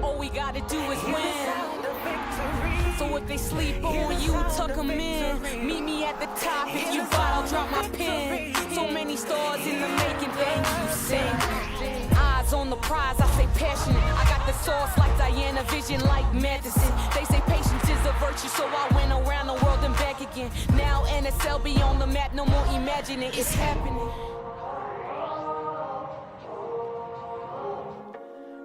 All we gotta do is win. So if they sleep on you, tuck them in. Meet me at the top, if you fall, I'll drop my pen. So many stars in the making, thank you, sing. Eyes on the prize, I say passionate. I got the sauce like Diana, vision like medicine. They say patience is a virtue, so I went around the world and back again. Now NSL be on the map, no more imagining, it's happening.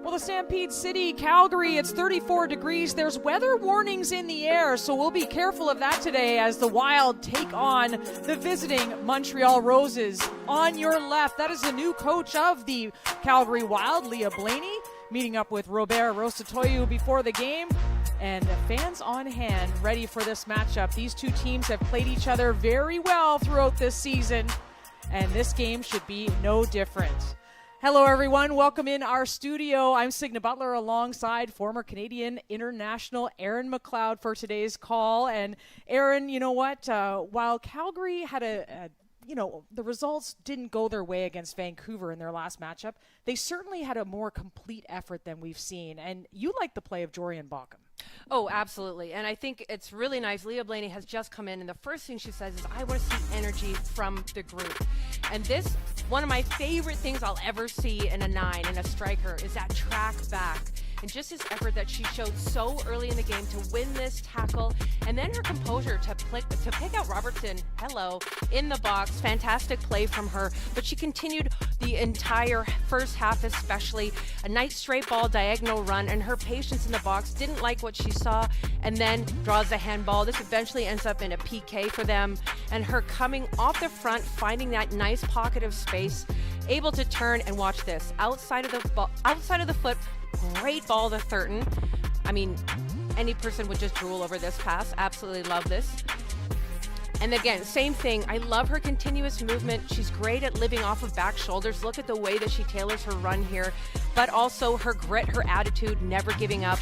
Well, the Stampede City, Calgary, it's 34 degrees. There's weather warnings in the air, so we'll be careful of that today as the Wild take on the visiting Montreal Roses. On your left, that is the new coach of the Calgary Wild, Leah Blaney, meeting up with Robert Rosatoyu before the game. And fans on hand, ready for this matchup. These two teams have played each other very well throughout this season, and this game should be no different. Hello, everyone. Welcome in our studio. I'm Signa Butler alongside former Canadian international Aaron McLeod for today's call. And Aaron, you know what? While Calgary had the results didn't go their way against Vancouver in their last matchup, they certainly had a more complete effort than we've seen. And you like the play of Jorian Baucom. Oh, absolutely. And I think it's really nice. Leah Blaney has just come in, and the first thing she says is, I want to see energy from the group. And this, one of my favorite things I'll ever see in a nine, in a striker, is that track back. and just this effort that she showed so early in the game to win this tackle, and then her composure to pick out Robertson, in the box. Fantastic play from her, but she continued the entire first half, especially a nice straight ball diagonal run, and her patience in the box, didn't like what she saw, and then draws the handball. This eventually ends up in a PK for them, and her coming off the front, finding that nice pocket of space, able to turn and watch this outside of the foot. Great ball to Thurton. I mean, any person would just drool over this pass. Absolutely love this. And again, same thing. I love her continuous movement. She's great at living off of back shoulders. Look at the way that she tailors her run here, but also her grit, her attitude, never giving up.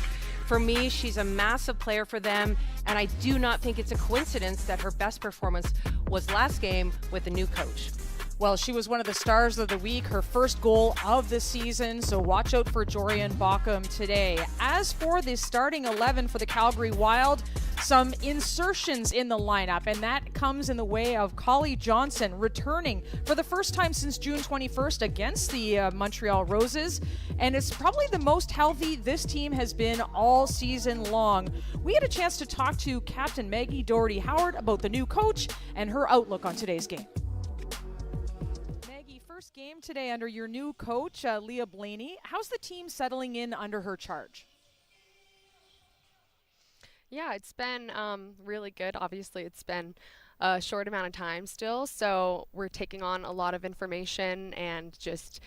For me, she's a massive player for them, and I do not think it's a coincidence that her best performance was last game with a new coach. Well, she was one of the stars of the week, her first goal of the season, so watch out for Jorian Bockham today. As for the starting 11 for the Calgary Wild, some insertions in the lineup, and that comes in the way of Collie Johnson returning for the first time since June 21st against the Montreal Roses, and it's probably the most healthy this team has been all season long. We had a chance to talk to Captain Maggie Doherty-Howard about the new coach and her outlook on today's game. First game today under your new coach, Leah Blaney. How's the team settling in under her charge? Yeah, it's been really good. Obviously, it's been a short amount of time still, so we're taking on a lot of information and just,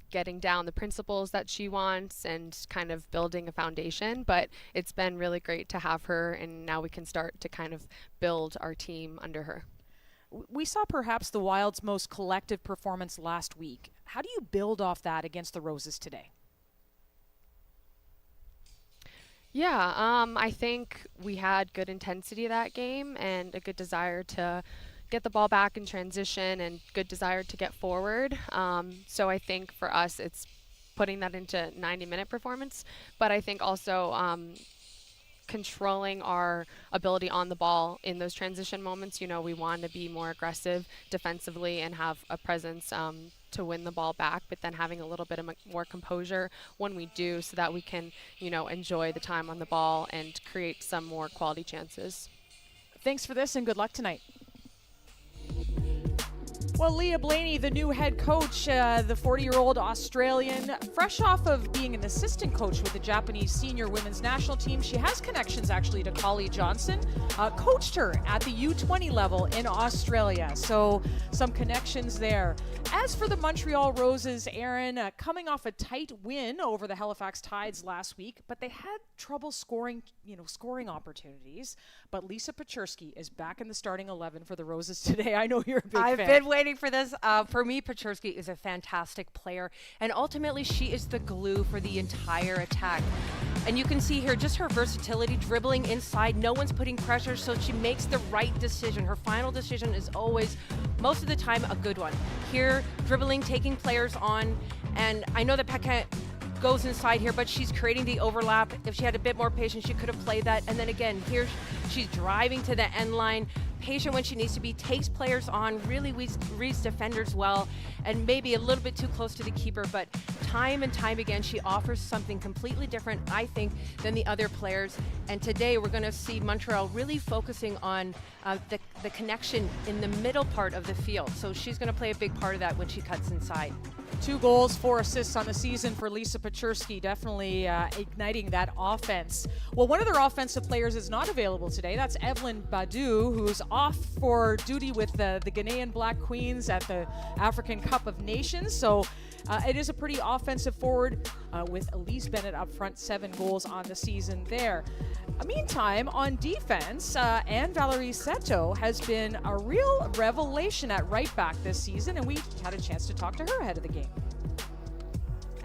getting down the principles that she wants and kind of building a foundation. But it's been really great to have her, and now we can start to kind of build our team under her. We saw perhaps the Wild's most collective performance last week. How do you build off that against the Roses today? Yeah, I think we had good intensity that game and a good desire to get the ball back in transition and good desire to get forward. So I think for us, it's putting that into 90-minute performance. But I think also controlling our ability on the ball in those transition moments. We want to be more aggressive defensively and have a presence to win the ball back, but then having a little bit of more composure when we do, so that we can, enjoy the time on the ball and create some more quality chances. Thanks for this and good luck tonight. Well, Leah Blaney, the new head coach, the 40-year-old Australian, fresh off of being an assistant coach with the Japanese senior women's national team. She has connections actually to Collie Johnson, coached her at the U20 level in Australia. So some connections there. As for the Montreal Roses, Aaron, coming off a tight win over the Halifax Tides last week, but they had trouble scoring opportunities. But Lisa Paczurski is back in the starting 11 for the Roses today. I know you're a big fan. I've been waiting for this. For me, Paczurski is a fantastic player, and ultimately she is the glue for the entire attack. And you can see here just her versatility, dribbling inside. No one's putting pressure, so she makes the right decision. Her final decision is always, most of the time, a good one. Here, dribbling, taking players on, and I know that Paquette goes inside here, but she's creating the overlap. If she had a bit more patience, she could have played that. And then again, here she's driving to the end line, patient when she needs to be, takes players on, really reads defenders well, and maybe a little bit too close to the keeper, but time and time again, she offers something completely different, I think, than the other players. And today we're going to see Montreal really focusing on the connection in the middle part of the field. So she's going to play a big part of that when she cuts inside. 2 goals, 4 assists on the season for Lisa Paczurski, definitely igniting that offense. Well, one of their offensive players is not available today. That's Evelyn Badu, who's off for duty with the Ghanaian Black Queens at the African Cup of Nations. So it is a pretty offensive forward with Elise Bennett up front, 7 goals on the season there. Meantime, on defense, Anne-Valerie Seto has been a real revelation at right back this season, and we had a chance to talk to her ahead of the game.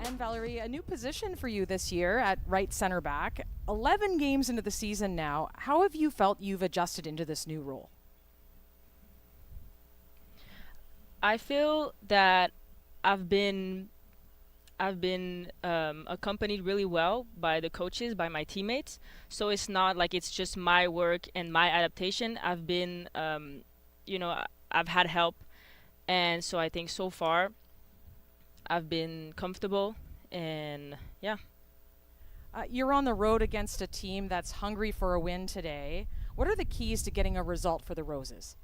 Anne-Valerie, a new position for you this year at right center back. 11 games into the season now. How have you felt you've adjusted into this new role? I feel that I've been accompanied really well by the coaches, by my teammates. So it's not like it's just my work and my adaptation. I've been, I've had help. And so I think so far I've been comfortable, and yeah. You're on the road against a team that's hungry for a win today. What are the keys to getting a result for the Roses?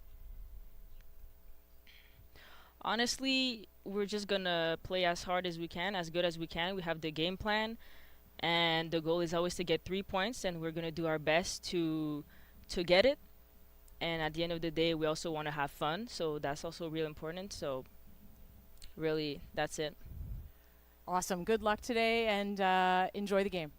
Honestly, we're just gonna play as hard as we can, as good as we can. We have the game plan, and the goal is always to get 3 points, and we're gonna do our best to get it. And at the end of the day, we also want to have fun, so that's also real important. So really, that's it. Awesome. Good luck today, and enjoy the game.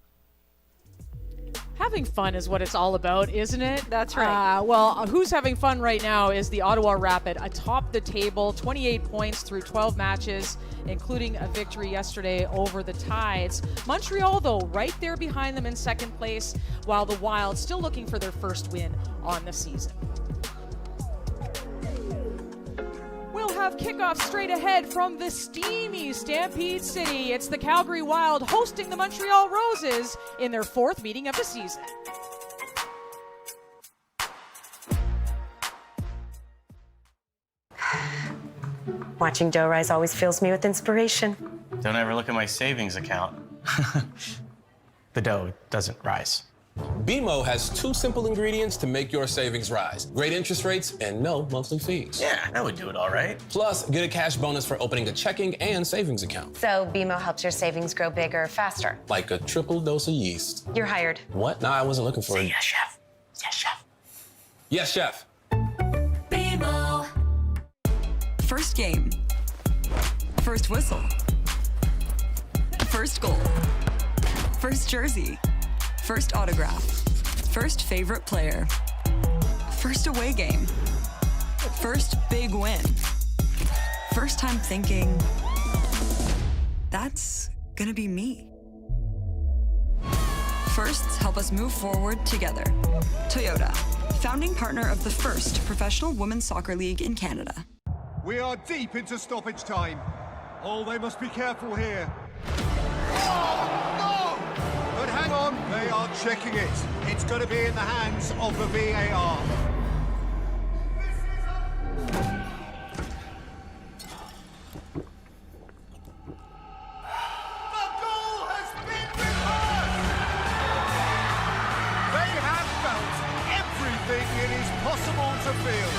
Having fun is what it's all about, isn't it? That's right. Who's having fun right now is the Ottawa Rapid atop the table, 28 points through 12 matches, including a victory yesterday over the Tides. Montreal, though, right there behind them in second place, while the Wild still looking for their first win on the season. We'll have kickoff straight ahead from the steamy Stampede City. It's the Calgary Wild hosting the Montreal Roses in their 4th meeting of the season. Watching dough rise always fills me with inspiration. Don't ever look at my savings account. The dough doesn't rise. BMO has 2 simple ingredients to make your savings rise. Great interest rates and no monthly fees. Yeah, that would do it all right. Plus, get a cash bonus for opening a checking and savings account. So BMO helps your savings grow bigger faster. Like a triple dose of yeast. You're hired. What? No, I wasn't looking for it. Yes, chef. Yes, chef. Yes, chef. BMO. First game. First whistle. First goal. First jersey. First autograph. First favorite player. First away game. First big win. First time thinking, that's gonna be me. Firsts help us move forward together. Toyota, founding partner of the first professional women's soccer league in Canada. We are deep into stoppage time. Oh, they must be careful here. But hang on, they are checking it. It's going to be in the hands of the VAR. The goal has been reversed! They have felt everything it is possible to feel.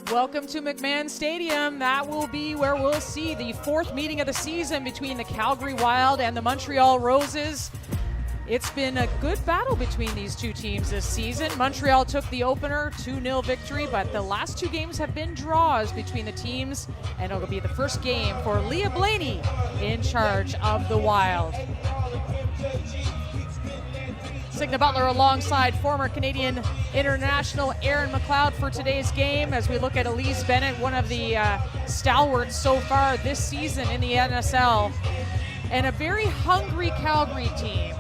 Welcome to McMahon Stadium. That will be where we'll see the 4th meeting of the season between the Calgary Wild and the Montreal Roses. It's been a good battle between these two teams this season. Montreal took the opener, 2-0 victory, but the last 2 games have been draws between the teams, and it'll be the first game for Leah Blaney in charge of the Wild. Signa Butler alongside former Canadian international Aaron McLeod for today's game as we look at Elise Bennett, one of the stalwarts so far this season in the NSL, and a very hungry Calgary team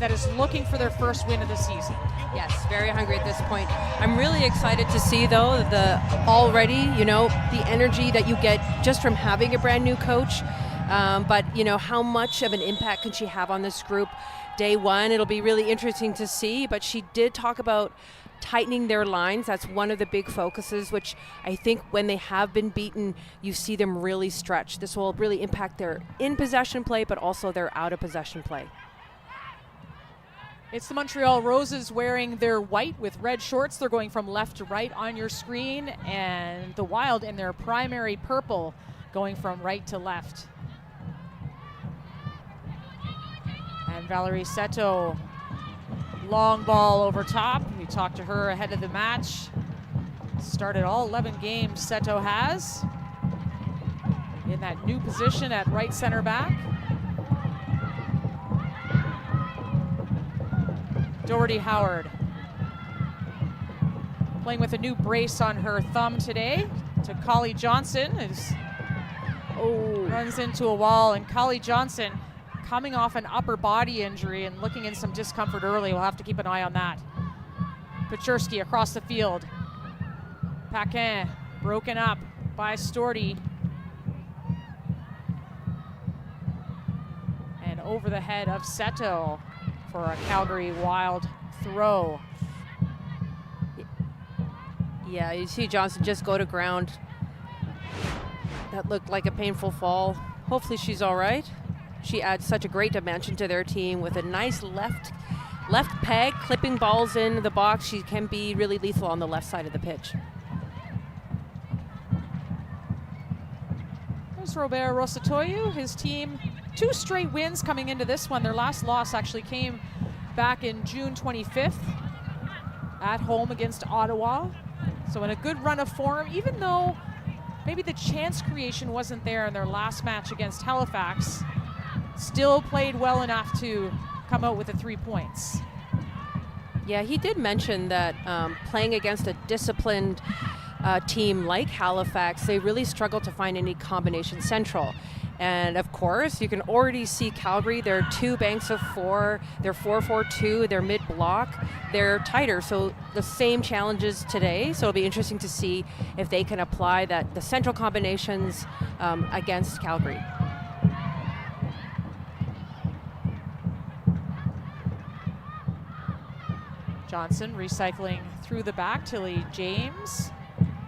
that is looking for their first win of the season. Yes, very hungry at this point. I'm really excited to see, though, the energy that you get just from having a brand new coach. But how much of an impact can she have on this group? Day one, it'll be really interesting to see, but she did talk about tightening their lines. That's one of the big focuses, which I think when they have been beaten, you see them really stretch. This will really impact their in-possession play, but also their out-of-possession play. It's the Montreal Roses wearing their white with red shorts. They're going from left to right on your screen, and the Wild in their primary purple going from right to left. And Valerie Seto, long ball over top. We talked to her ahead of the match. Started all 11 games Seto has in that new position at right center back. Doherty Howard playing with a new brace on her thumb today to Collie Johnson. Runs into a wall, and Collie Johnson coming off an upper body injury and looking in some discomfort early. We'll have to keep an eye on that. Pechersky across the field. Paquin broken up by Storty. And over the head of Seto for a Calgary Wild throw. Yeah, you see Johnson just go to ground. That looked like a painful fall. Hopefully she's all right. She adds such a great dimension to their team with a nice left peg, clipping balls in the box. She can be really lethal on the left side of the pitch. There's Robert Rosatoyu, his team, 2 straight wins coming into this one. Their last loss actually came back in June 25th at home against Ottawa. So in a good run of form, even though maybe the chance creation wasn't there in their last match against Halifax, still played well enough to come out with the 3 points. Yeah, he did mention that playing against a disciplined team like Halifax, they really struggle to find any combination central. And of course, you can already see Calgary, they're 2 banks of 4, they're 4-4-2, they're mid-block, they're tighter. So the same challenges today. So it'll be interesting to see if they can apply the central combinations against Calgary. Johnson recycling through the back. Tilly James,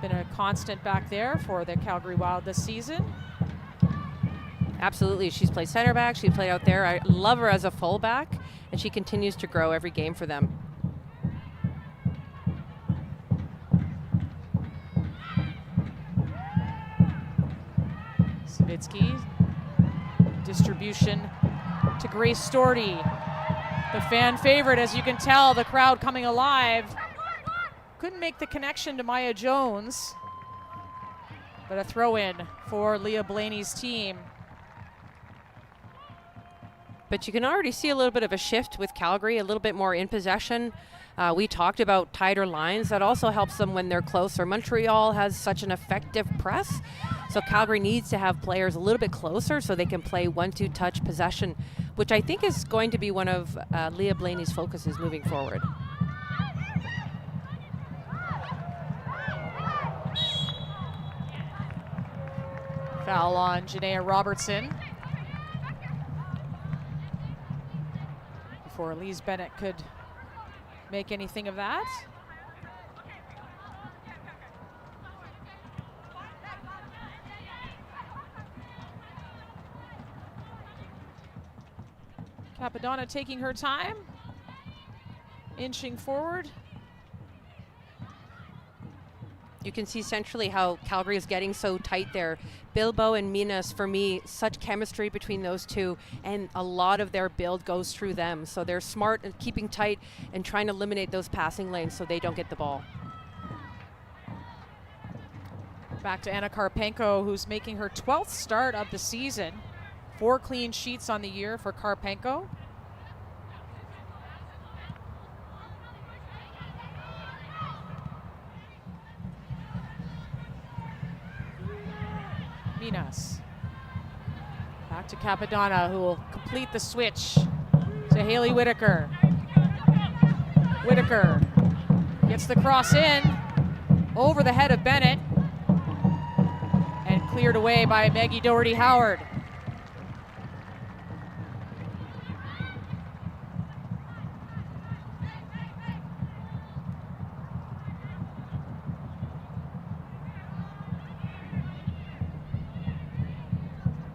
been a constant back there for the Calgary Wild this season. Absolutely, she's played center back, she played out there. I love her as a fullback, and she continues to grow every game for them. Savitsky, distribution to Grace Storty. The fan favorite, as you can tell, the crowd coming alive. Couldn't make the connection to Maya Jones, but a throw in for Leah Blaney's team. But you can already see a little bit of a shift with Calgary, a little bit more in possession. We talked about tighter lines. That also helps them when they're closer. Montreal has such an effective press, so Calgary needs to have players a little bit closer so they can play 1-2 touch possession, which I think is going to be one of Leah Blaney's focuses moving forward. Foul on Janaea Robertson. Before Elise Bennett could make anything of that. Capadonna taking her time, inching forward. You can see centrally how Calgary is getting so tight there. Bilbao and Minas, for me, such chemistry between those two, and a lot of their build goes through them. So they're smart at keeping tight and trying to eliminate those passing lanes so they don't get the ball. Back to Anna Karpenko, who's making her 12th start of the season. 4 clean sheets on the year for Karpenko. Minas. Back to Capadonna, who will complete the switch to Haley Whitaker. Whitaker gets the cross in over the head of Bennett and cleared away by Maggie Doherty Howard.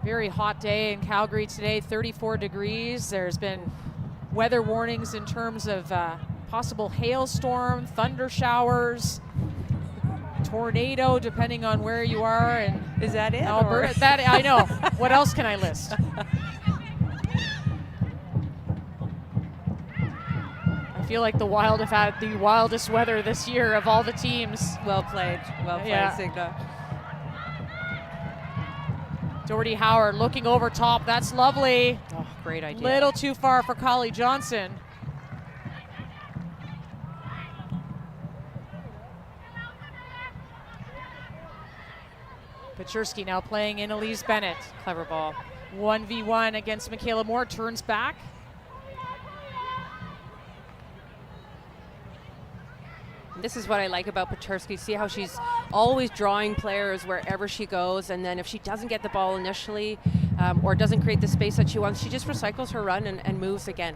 Very hot day in Calgary today, 34 degrees. There's been weather warnings in terms of possible hailstorm, thunder showers, tornado, depending on where you are. And is that it? Alberta, that I know. What else can I list? I feel like the Wild have had the wildest weather this year of all the teams. Well played, Yeah. Signa. Doherty Howard looking over top. That's lovely. Oh, great idea. Little too far for Collie Johnson. Pechersky now playing in Elise Bennett. Clever ball. 1v1 against Michaela Moore, turns back. This is what I like about Pechersky. See how she's always drawing players wherever she goes, and then if she doesn't get the ball initially or doesn't create the space that she wants, she just recycles her run and moves again.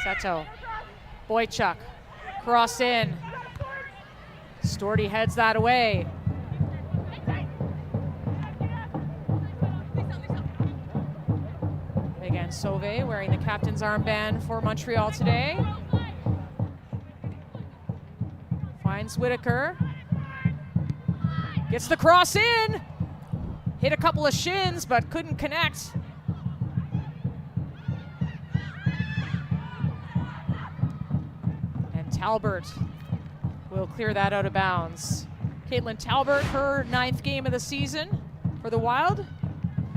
Seto. Boychuk. Cross in. Storty heads that away. Again, Sauvé wearing the captain's armband for Montreal today. Finds Whitaker. Gets the cross in. Hit a couple of shins, but couldn't connect. And Talbot will clear that out of bounds. Caitlin Talbot, her 9th game of the season for the Wild.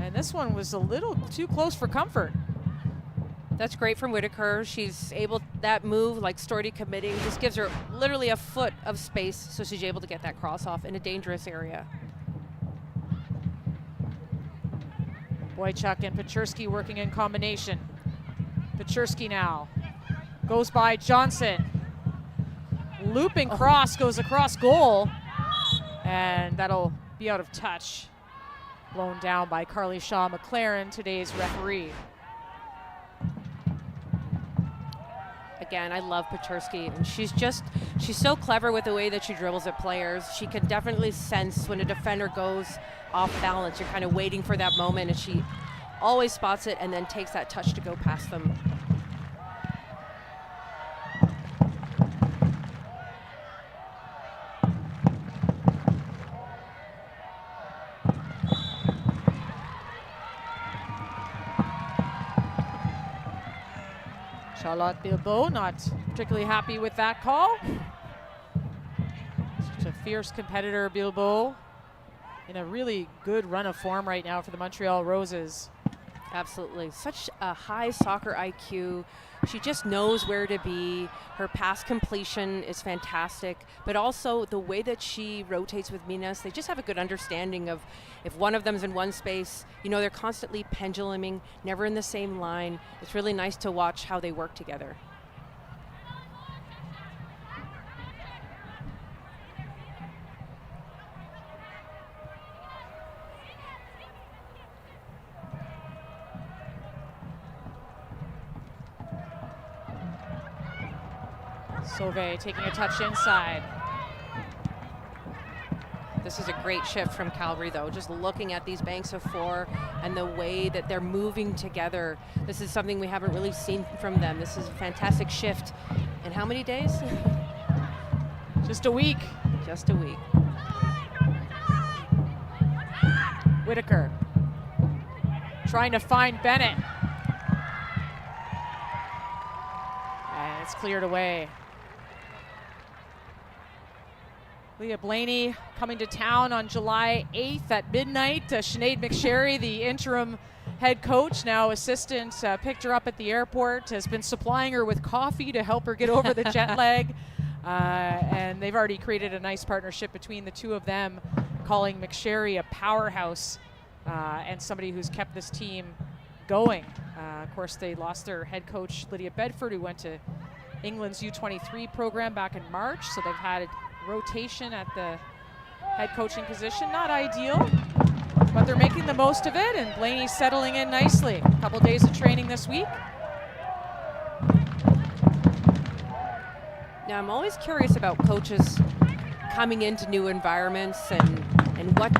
And this one was a little too close for comfort. That's great from Whitaker. She's able, that move, like Storty committing, just gives her literally a foot of space, so she's able to get that cross off in a dangerous area. Boychuk and Pachurski working in combination. Pachurski now goes by Johnson. Looping cross goes across goal, and that'll be out of touch. Blown down by Carly Shaw McLaren, today's referee. Again, I love Pachurski, and she's so clever with the way that she dribbles at players. She can definitely sense when a defender goes off balance. You're kind of waiting for that moment, and she always spots it and then takes that touch to go past them. Charlotte Bilbao not particularly happy with that call. Such a fierce competitor, Bilbao, in a really good run of form right now for the Montreal Roses. Absolutely. Such a high soccer IQ. She just knows where to be. Her pass completion is fantastic, but also the way that she rotates with Minas, they just have a good understanding of if one of them's in one space, you know, they're constantly penduluming, never in the same line. It's really nice to watch how they work together. Sauvé taking a touch inside. This is a great shift from Calgary, though. Just looking at these banks of four and the way that they're moving together. This is something we haven't really seen from them. This is a fantastic shift. In how many days? Just a week. Just a week. Whitaker trying to find Bennett. And it's cleared away. Leah Blaney coming to town on July 8th at midnight. Sinead McSherry, the interim head coach, now assistant, picked her up at the airport, has been supplying her with coffee to help her get over the jet lag. And they've already created a nice partnership between the two of them, calling McSherry a powerhouse and somebody who's kept this team going. Of course, they lost their head coach, Lydia Bedford, who went to England's U23 program back in March, so they've had rotation at the head coaching position. Not ideal, but they're making the most of it, and Blaney's settling in nicely. A couple days of training this week. Now, I'm always curious about coaches coming into new environments and what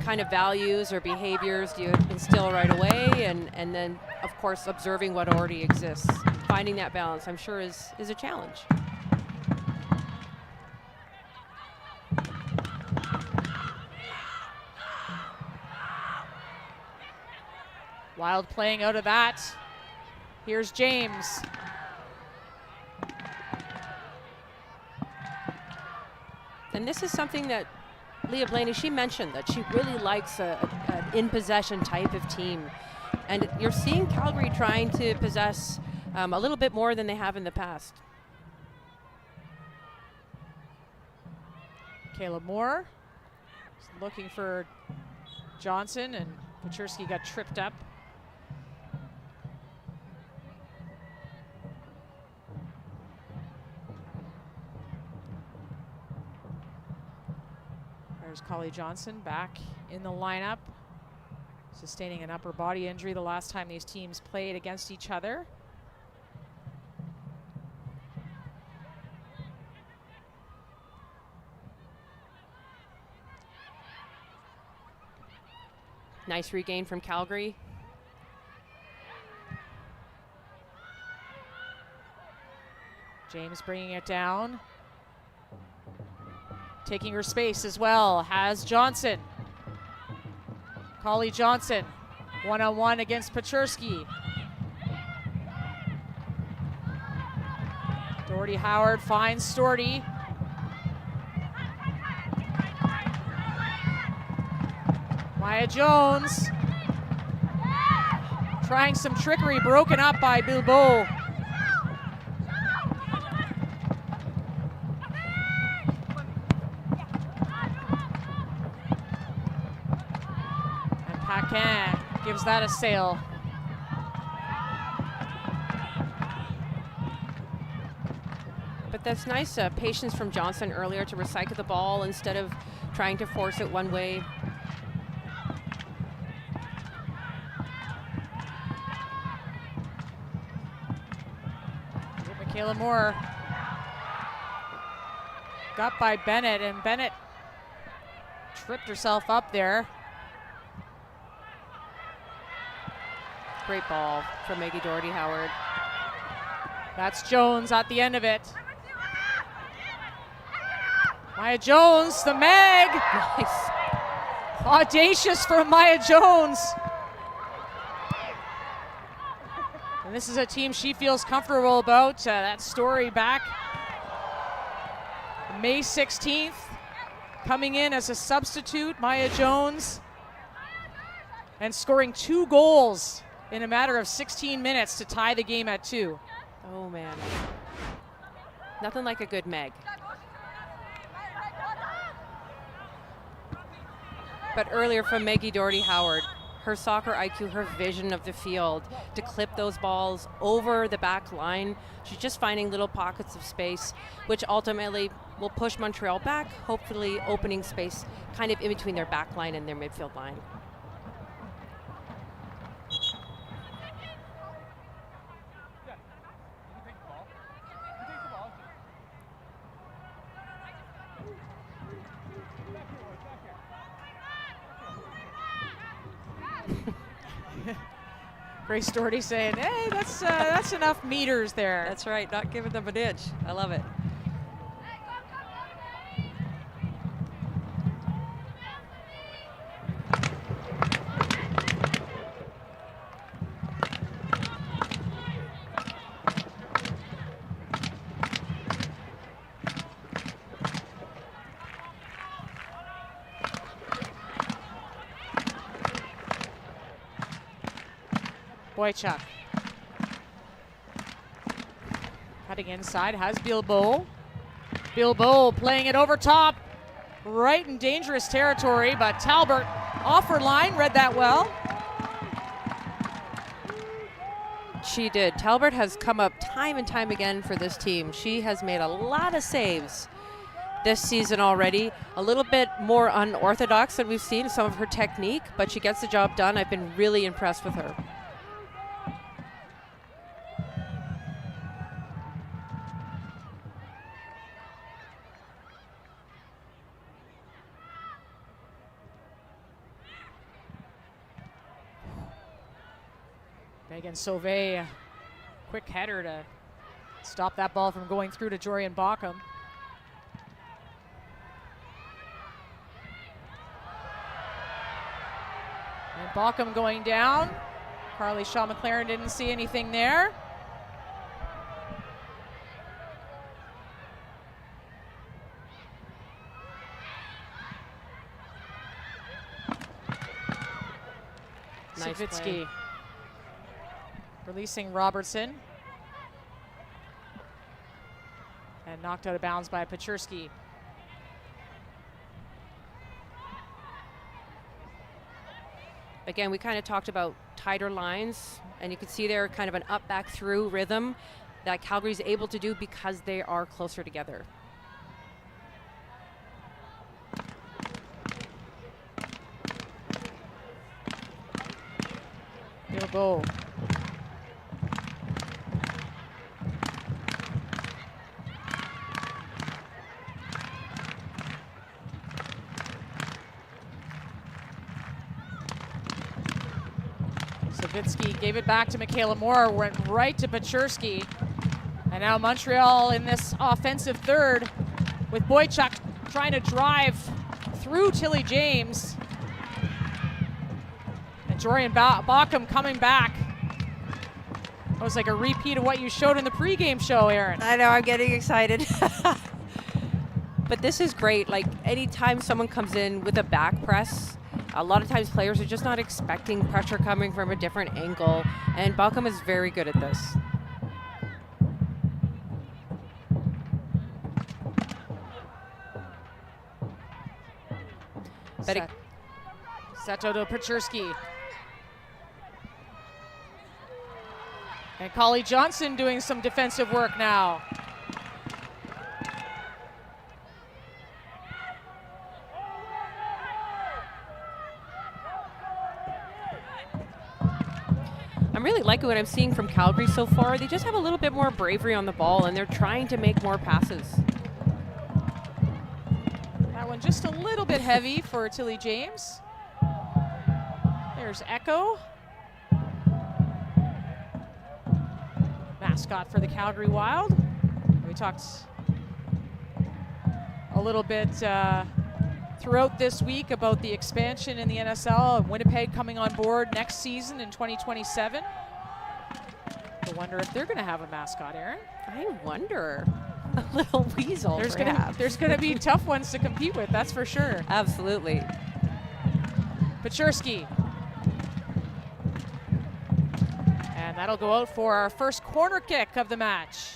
kind of values or behaviors do you instill right away, and then, of course, observing what already exists. Finding that balance, I'm sure, is a challenge. Wild playing out of that. Here's James. And this is something that Leah Blaney, she mentioned that she really likes an in-possession type of team. And you're seeing Calgary trying to possess a little bit more than they have in the past. Kayla Moore is looking for Johnson, and Pachurski got tripped up. There's Collie Johnson back in the lineup, sustaining an upper body injury the last time these teams played against each other. Nice regain from Calgary. James bringing it down. Taking her space as well, has Johnson. Collie Johnson, one-on-one against Paczerski. Doherty Howard finds Storty. Maya Jones trying some trickery, broken up by Bilbao. And Paquin gives that a sail. But that's nice patience from Johnson earlier to recycle the ball instead of trying to force it one way. Michaela Moore got by Bennett, and Bennett tripped herself up there. Great ball from Maggie Doherty Howard. That's Jones at the end of it. Maya Jones, the mag. Nice. Audacious from Maya Jones. And this is a team she feels comfortable about. That story back May 16th. Coming in as a substitute, Maya Jones. And scoring 2 goals in a matter of 16 minutes to tie the game at 2. Oh, man. Nothing like a good Meg. But earlier from Maggie Doherty Howard, her soccer IQ, her vision of the field to clip those balls over the back line. She's just finding little pockets of space, which ultimately will push Montreal back, hopefully opening space kind of in between their back line and their midfield line. Grace Doherty saying, hey, that's enough meters there. That's right, not giving them an inch. I love it. Boychuk. Cutting inside, has Bilbao. Bilbao playing it over top. Right in dangerous territory, but Talbot off her line, read that well. She did. Talbot has come up time and time again for this team. She has made a lot of saves this season already. A little bit more unorthodox than we've seen some of her technique, but she gets the job done. I've been really impressed with her. Megan Sauvé, quick header to stop that ball from going through to Jorian Baucom. And Baucom going down. Carly Shaw McLaren didn't see anything there. Nice Savitsky play. Releasing Robertson. And knocked out of bounds by Paczerski. Again, we kind of talked about tighter lines, and you can see there kind of an up, back, through rhythm that Calgary's able to do because they are closer together. Bilbao. Savitsky gave it back to Michaela Moore, went right to Pachurski. And now Montreal in this offensive third with Boychuk trying to drive through Tilly James. And Jorian Baucom coming back. It was like a repeat of what you showed in the pregame show, Erin. I know, I'm getting excited. But this is great. Like, anytime someone comes in with a back press, a lot of times players are just not expecting pressure coming from a different angle. And Baucom is very good at this. Seto to Pachurski. And Collie Johnson doing some defensive work now. I'm really liking what I'm seeing from Calgary so far. They just have a little bit more bravery on the ball, and they're trying to make more passes. That one just a little bit heavy for Tilly James. There's Echo. Mascot for the Calgary Wild. We talked a little bit throughout this week about the expansion in the NSL and Winnipeg coming on board next season in 2027. I wonder if they're going to have a mascot, Erin. I wonder. A little weasel, There's going to be tough ones to compete with, that's for sure. Absolutely. Pachurski. And that'll go out for our first corner kick of the match.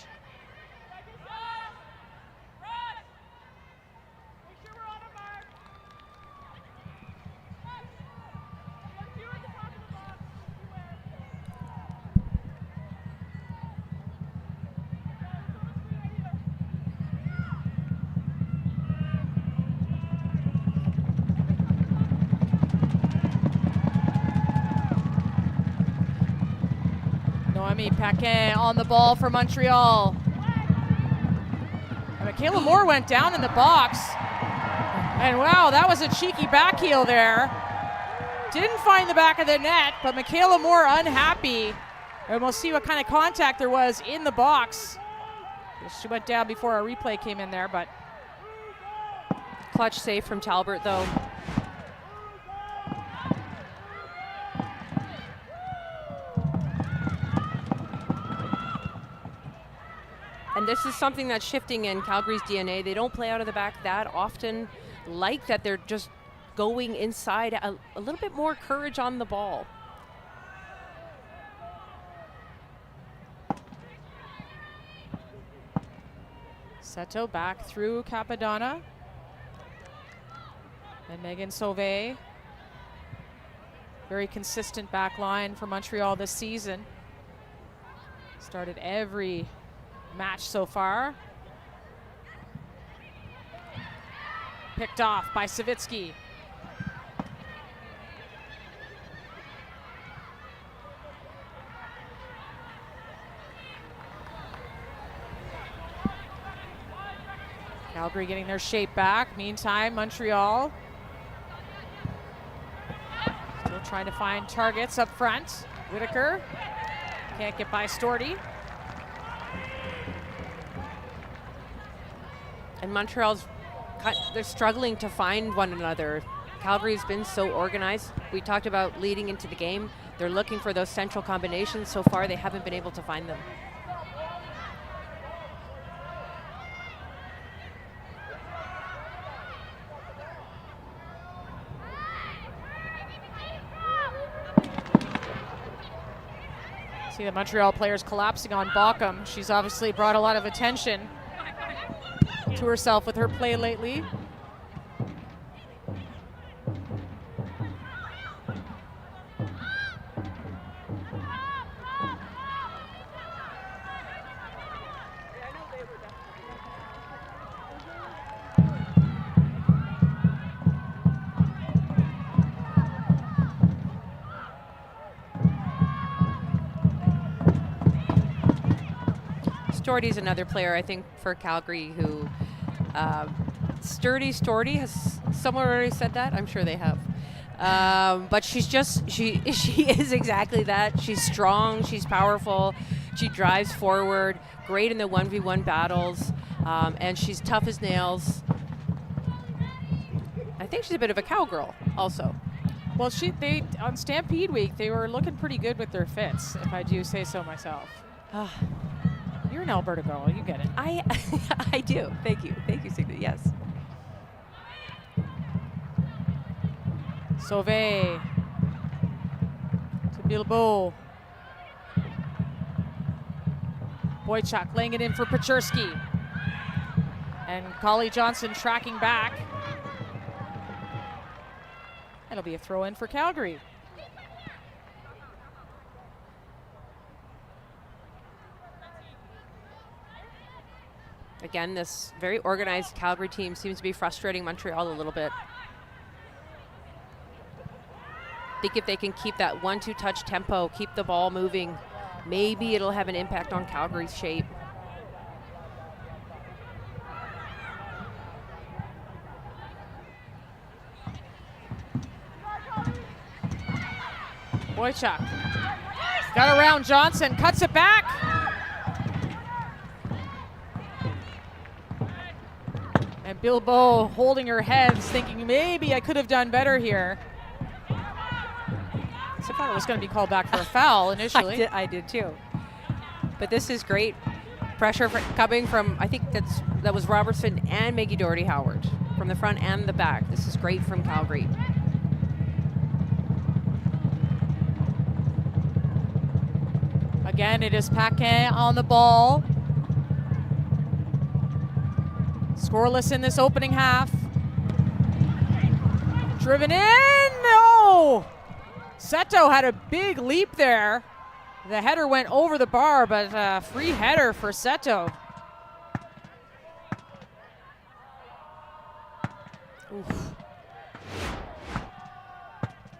Paquin on the ball for Montreal. And Michaela Moore went down in the box. And wow, that was a cheeky back heel there. Didn't find the back of the net, but Michaela Moore unhappy. And we'll see what kind of contact there was in the box. She went down before our replay came in there, but. Clutch save from Talbert, though. And this is something that's shifting in Calgary's DNA. They don't play out of the back that often, like that they're just going inside, a little bit more courage on the ball. Seto back through Capadonna. And Megan Sauvé. Very consistent back line for Montreal this season. Started every match so far. Picked off by Savitsky. Calgary getting their shape back. Meantime, Montreal still trying to find targets up front. Whitaker can't get by Storty. And Montreal's, they're struggling to find one another. Calgary's been so organized. We talked about leading into the game. They're looking for those central combinations. So far, they haven't been able to find them. See the Montreal players collapsing on Baucom. She's obviously brought a lot of attention to herself with her play lately. Storty's another player, I think, for Calgary who Storty has someone already said that? I'm sure they have. But she is exactly that. She's strong, she's powerful, she drives forward, great in the 1v1 battles, and she's tough as nails. I think she's a bit of a cowgirl also. Well, they on Stampede Week, they were looking pretty good with their fits, if I do say so myself. You're an Alberta girl, you get it. I do. Thank you, Sigrid. Yes. Sauvé to Bilbao. Boychuk laying it in for Pechurski. And Collie Johnson tracking back. It'll be a throw in for Calgary. Again, this very organized Calgary team seems to be frustrating Montreal a little bit. I think if they can keep that 1-2 touch tempo, keep the ball moving, maybe it'll have an impact on Calgary's shape. Boychuk got around Johnson, cuts it back. And Bilbao holding her heads, thinking maybe I could have done better here. So I thought it was going to be called back for a foul initially. I did too. But this is great pressure coming from, I think that was Robertson and Maggie Doherty-Howard from the front and the back. This is great from Calgary. Again, it is Paquin on the ball. Scoreless in this opening half. Driven in, no! Seto had a big leap there. The header went over the bar, but free header for Seto. Oof.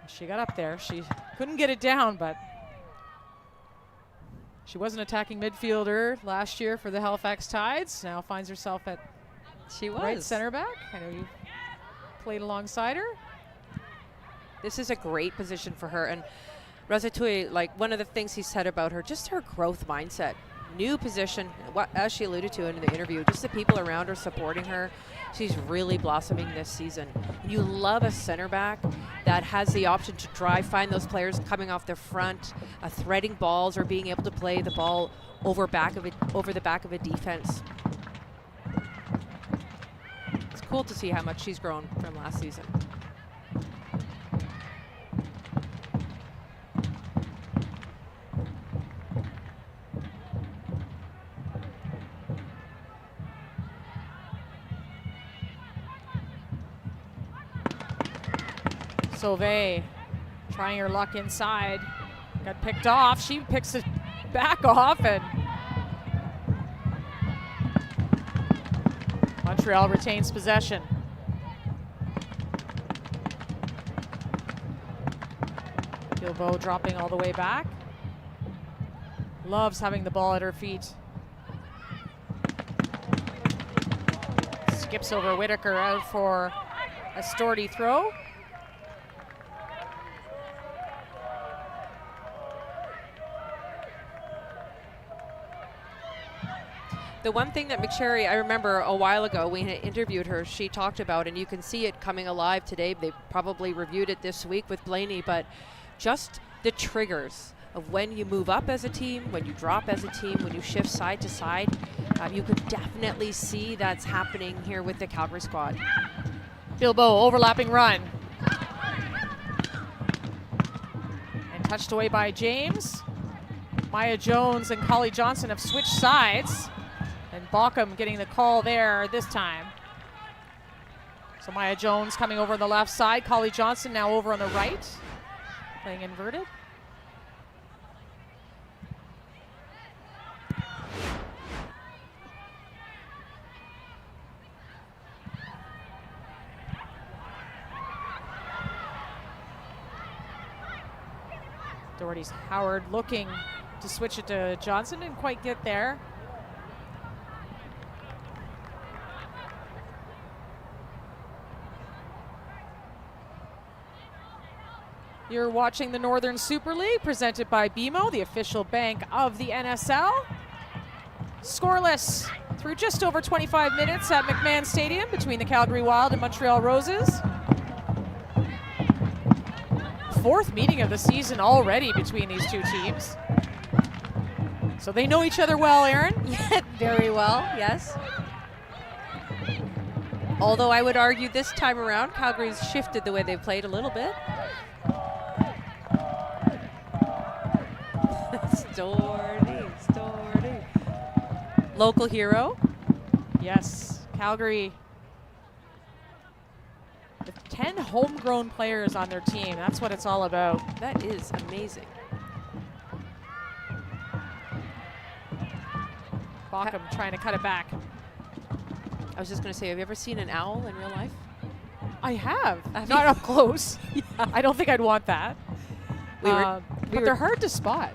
She got up there. She couldn't get it down, but she was an attacking midfielder last year for the Halifax Tides. Now finds herself at right center back. I know you played alongside her. This is a great position for her. And Razatouille, like one of the things he said about her, just her growth mindset. New position, as she alluded to in the interview, just the people around her supporting her. She's really blossoming this season. You love a center back that has the option to drive, find those players coming off the front, threading balls, or being able to play the ball over the back of a defense. It's cool to see how much she's grown from last season. Sauvé trying her luck inside. Got picked off. She picks it back off, and Montreal retains possession. Bilbao dropping all the way back. Loves having the ball at her feet. Skips over Whitaker, out for a Storty throw. The one thing that McSherry, I remember a while ago when we interviewed her, she talked about, and you can see it coming alive today. They probably reviewed it this week with Blaney, but just the triggers of when you move up as a team, when you drop as a team, when you shift side to side. You could definitely see that's happening here with the Calgary squad. Bilbao overlapping run. And touched away by James. Maya Jones and Collie Johnson have switched sides. And Bauckham getting the call there this time. So Maya Jones coming over on the left side. Collie Johnson now over on the right, playing inverted. Doherty's Howard looking to switch it to Johnson, didn't quite get there. You're watching the Northern Super League presented by BMO, the official bank of the NSL. Scoreless through just over 25 minutes at McMahon Stadium between the Calgary Wild and Montreal Roses. Fourth meeting of the season already between these two teams. So they know each other well, Aaron. Yeah, very well, yes. Although I would argue this time around, Calgary's shifted the way they played a little bit. Storty. Local hero. Yes, Calgary with 10 homegrown players on their team. That's what it's all about. That is amazing. Bockham trying to cut it back. I was just going to say, have you ever seen an owl in real life? I have. Not up close. Yeah. I don't think I'd want that. But they're hard to spot.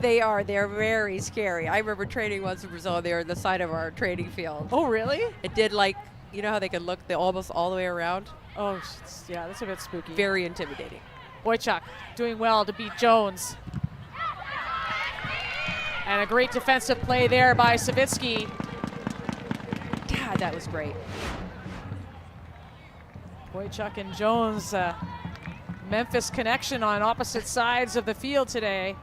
They are. They're very scary. I remember training once in Brazil. They were on the side of our training field. Oh, really? It did, like, you know how they could look almost all the way around? Oh, yeah, that's a bit spooky. Very intimidating. Boychuk doing well to beat Jones. And a great defensive play there by Savitsky. God, that was great. Boychuk and Jones, Memphis connection on opposite sides of the field today.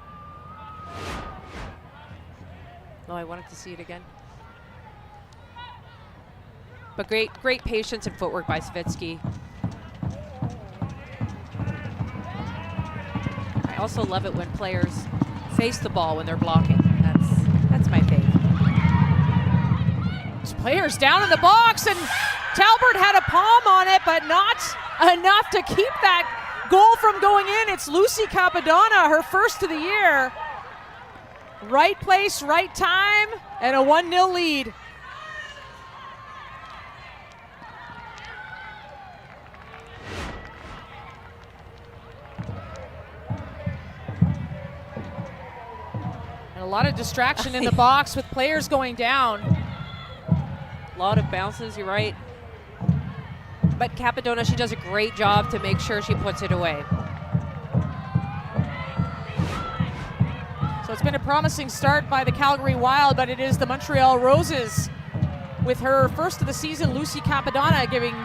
Oh, I wanted to see it again. But great patience and footwork by Savitsky. I also love it when players face the ball when they're blocking. That's my fave. There's players down in the box, and Talbert had a palm on it, but not enough to keep that goal from going in. It's Lucy Capadonna, her first of the year. Right place, right time, and a 1-0 lead. And a lot of distraction in the box with players going down. A lot of bounces, you're right. But Capadonna, she does a great job to make sure she puts it away. So it's been a promising start by the Calgary Wild, but it is the Montreal Roses with her first of the season, Lucy Capadonna, giving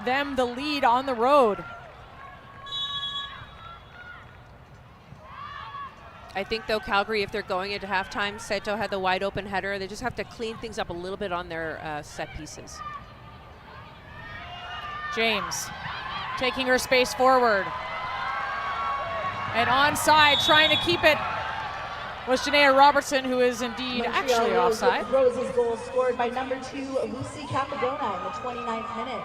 them the lead on the road. I think, though, Calgary, if they're going into halftime, Saito had the wide open header. They just have to clean things up a little bit on their set pieces. James taking her space forward. And onside, trying to keep it, was Janaea Robertson, who is indeed actually offside. Rose's goal scored by number 2, Lucy Capadonna, in the 29th minute.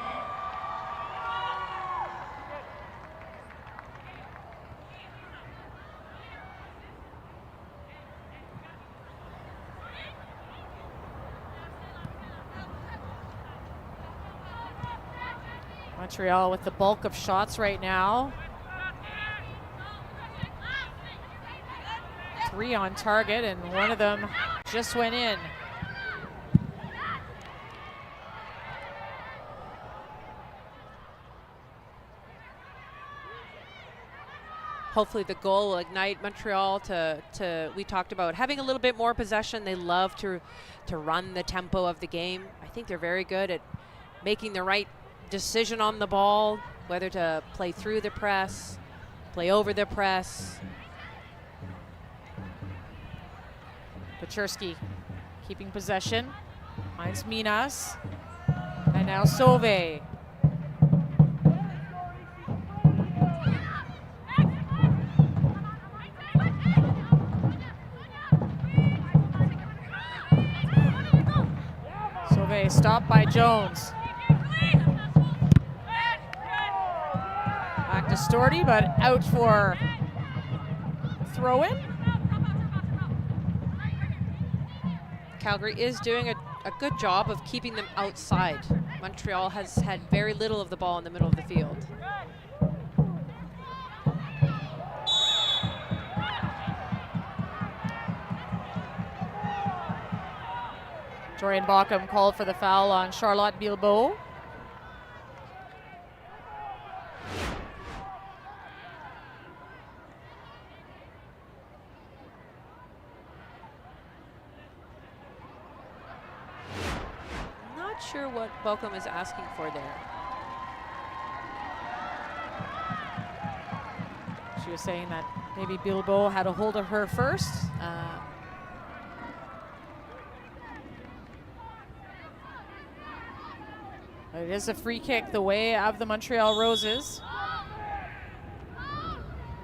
Montreal with the bulk of shots right now. 3 on target, and one of them just went in. Hopefully the goal will ignite Montreal to we talked about having a little bit more possession. They love to run the tempo of the game. I think they're very good at making the right decision on the ball, whether to play through the press, play over the press. Paczerski keeping possession, finds Minas, and now Sauve. Sauve stopped by Jones. Back to Storty, but out for throw-in. Calgary is doing a good job of keeping them outside. Montreal has had very little of the ball in the middle of the field. Dorian Bockham called for the foul on Charlotte Bilbao. sure what Bochum is asking for there. She was saying that maybe Bilbao had a hold of her first. But it is a free kick the way of the Montreal Roses.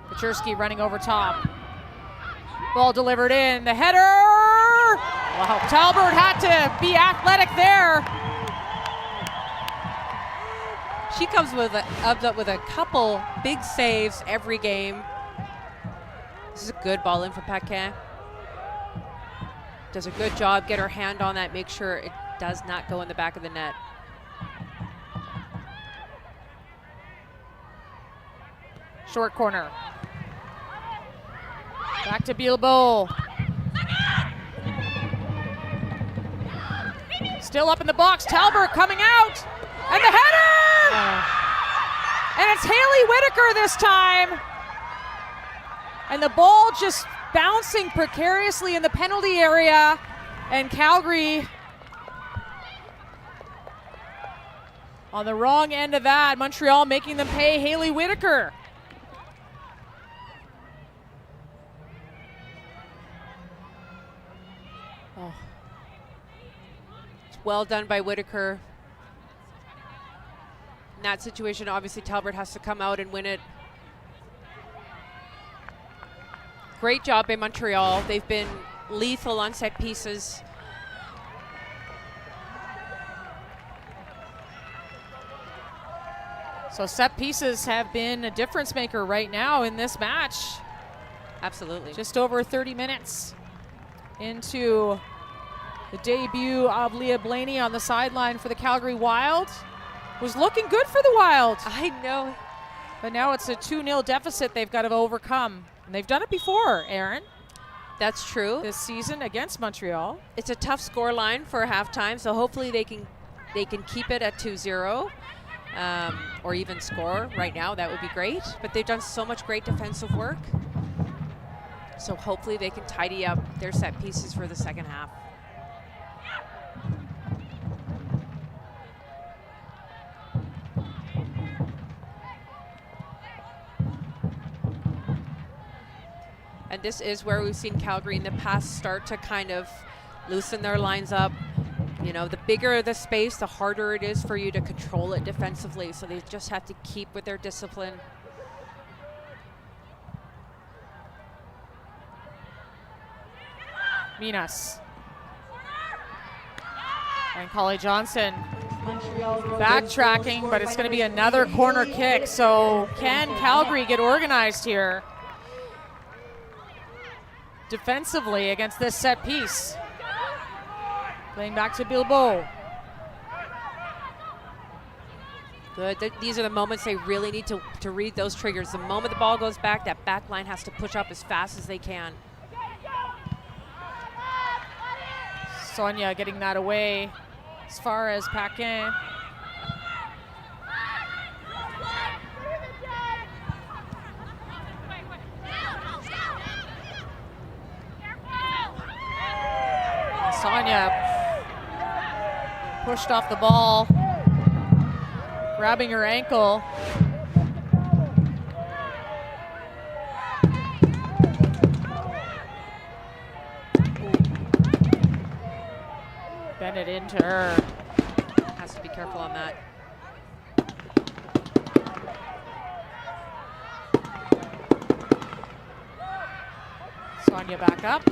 Pechersky running over top. Ball delivered in. The header! Wow, Talbert had to be athletic there. She comes up with a couple big saves every game. This is a good ball in for Paquin. Does a good job, get her hand on that, make sure it does not go in the back of the net. Short corner. Back to Bilbao. Still up in the box. Talbert coming out. And the header! And it's Haley Whitaker this time. And the ball just bouncing precariously in the penalty area. And Calgary on the wrong end of that. Montreal making them pay. Haley Whitaker. Oh. It's well done by Whitaker. In that situation, obviously Talbert has to come out and win it. Great job by Montreal. They've been lethal on set pieces. So set pieces have been a difference maker right now in this match. Absolutely. Just over 30 minutes into the debut of Leah Blaney on the sideline for the Calgary Wild. Was looking good for the Wild. I know. But now it's a 2-0 deficit they've got to overcome. And they've done it before, Aaron. That's true. This season against Montreal. It's a tough score line for halftime, so hopefully they can keep it at 2-0 or even score right now. That would be great. But they've done so much great defensive work. So hopefully they can tidy up their set pieces for the second half. And this is where we've seen Calgary in the past start to kind of loosen their lines up. You know, the bigger the space, the harder it is for you to control it defensively. So they just have to keep with their discipline. Minas. And Collie Johnson backtracking, but it's going to be another corner kick. So can Calgary get organized here defensively against this set piece? Playing back to Bilbao. Good. These are the moments they really need to read those triggers. The moment the ball goes back, that back line has to push up as fast as they can. Sonia getting that away as far as Paquin. Sonia pushed off the ball, grabbing her ankle. Bennett into her. Has to be careful on that. Sonia back up.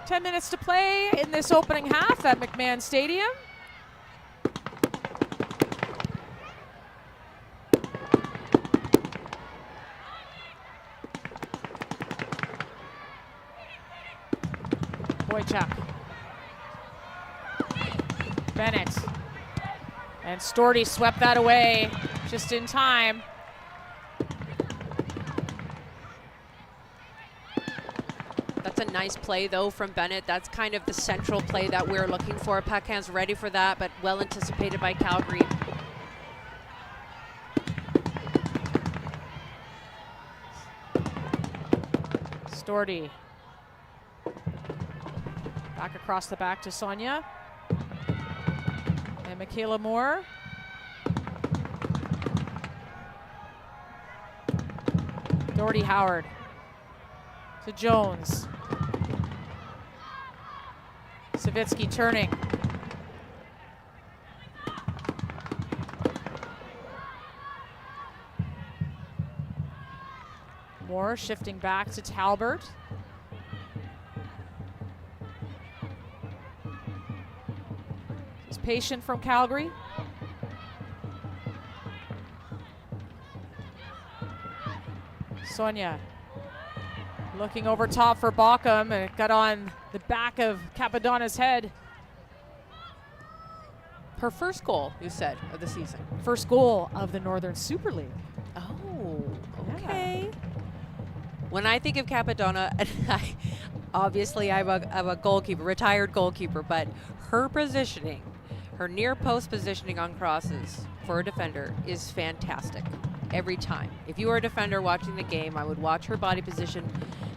Ten minutes to play in this opening half at McMahon Stadium. Boychuk. Bennett. And Storty swept that away just in time. That's a nice play, though, from Bennett. That's kind of the central play that we're looking for. Paquin's ready for that, but well anticipated by Calgary. Doherty. Back across the back to Sonia. And Michaela Moore. Doherty Howard to Jones. Savitsky turning. Moore shifting back to Talbert. Is Patient from Calgary. Sonia looking over top for Baucom, and it got on the back of Capadonna's head. Her first goal, you said, of the season. First goal of the Northern Super League. Oh, okay. When I think of Capadonna, and obviously I'm a goalkeeper, retired goalkeeper, but her positioning, her near post positioning on crosses for a defender is fantastic every time. If you are a defender watching the game, I would watch her body position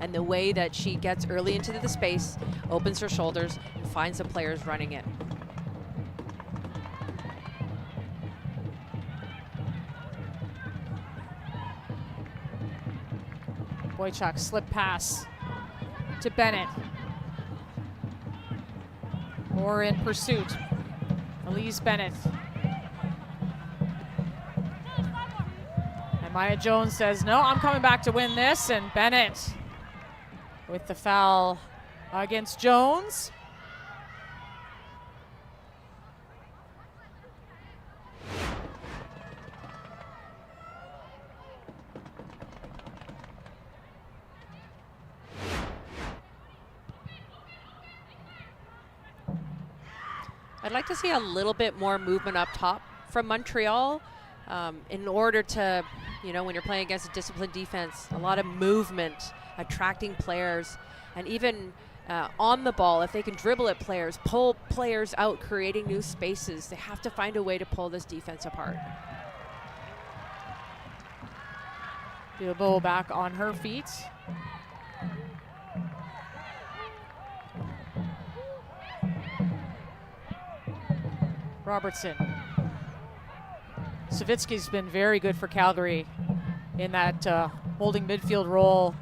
and the way that she gets early into the space, opens her shoulders, and finds the players running in. Boychuk slip pass to Bennett. Moore in pursuit. Elise Bennett. And Maya Jones says, no, I'm coming back to win this. And Bennett with the foul against Jones. I'd like to see a little bit more movement up top from Montreal in order to, you know, when you're playing against a disciplined defense, a lot of movement, attracting players, and even on the ball, if they can dribble at players, pull players out, creating new spaces, they have to find a way to pull this defense apart. Bilbao back on her feet. Robertson. Savitsky's been very good for Calgary in that holding midfield role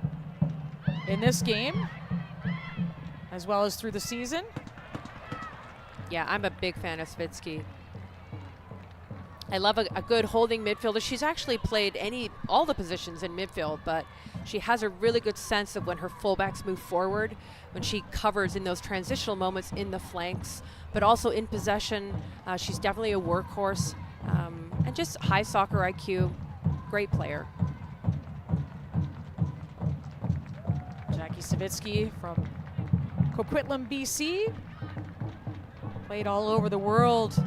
in this game, as well as through the season. Yeah, I'm a big fan of Savitsky. I love a good holding midfielder. She's actually played all the positions in midfield, but she has a really good sense of when her fullbacks move forward, when she covers in those transitional moments in the flanks, but also in possession. She's definitely a workhorse and just high soccer IQ. Great player. Jackie Savitsky from Coquitlam, BC. Played all over the world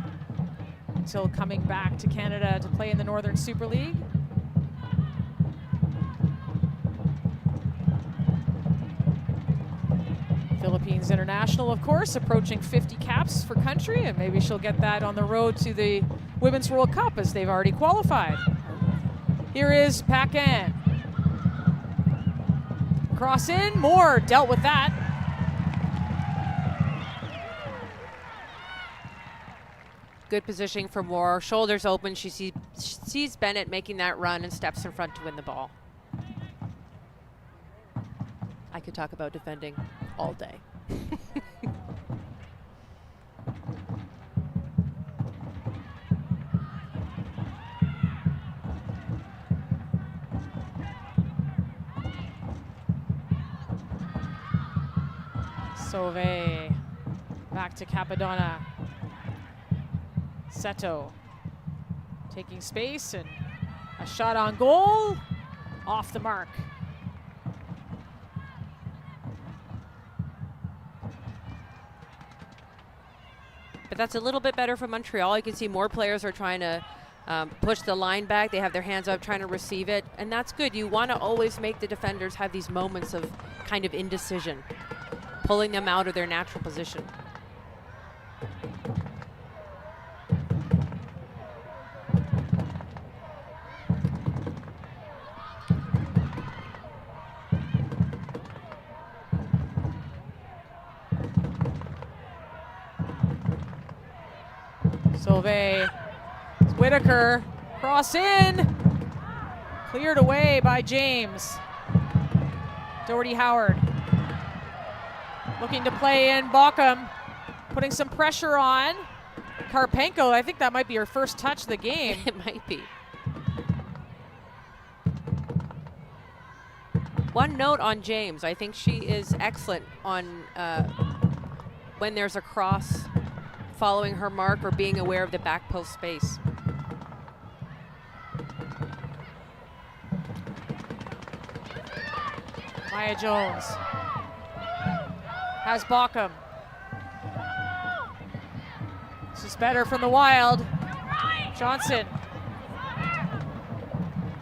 until coming back to Canada to play in the Northern Super League. Philippines international, of course, approaching 50 caps for country, and maybe she'll get that on the road to the Women's World Cup as they've already qualified. Here is Paquin. Cross in, Moore dealt with that. Good positioning for Moore. Shoulders open. She sees Bennett making that run and steps in front to win the ball. I could talk about defending all day. Sauvé back to Capadonna. Seto taking space, and a shot on goal, off the mark. But that's a little bit better for Montreal. You can see more players are trying to push the line back. They have their hands up trying to receive it, and that's good. You want to always make the defenders have these moments of kind of indecision, pulling them out of their natural position. Beauvais. Whitaker, cross in. Cleared away by James. Doherty Howard looking to play in. Bockham putting some pressure on. Karpenko, I think that might be her first touch of the game. It might be. One note on James, I think she is excellent on when there's a cross, following her mark or being aware of the back post space. Maya Jones has Bockham. This is better from the Wild. Johnson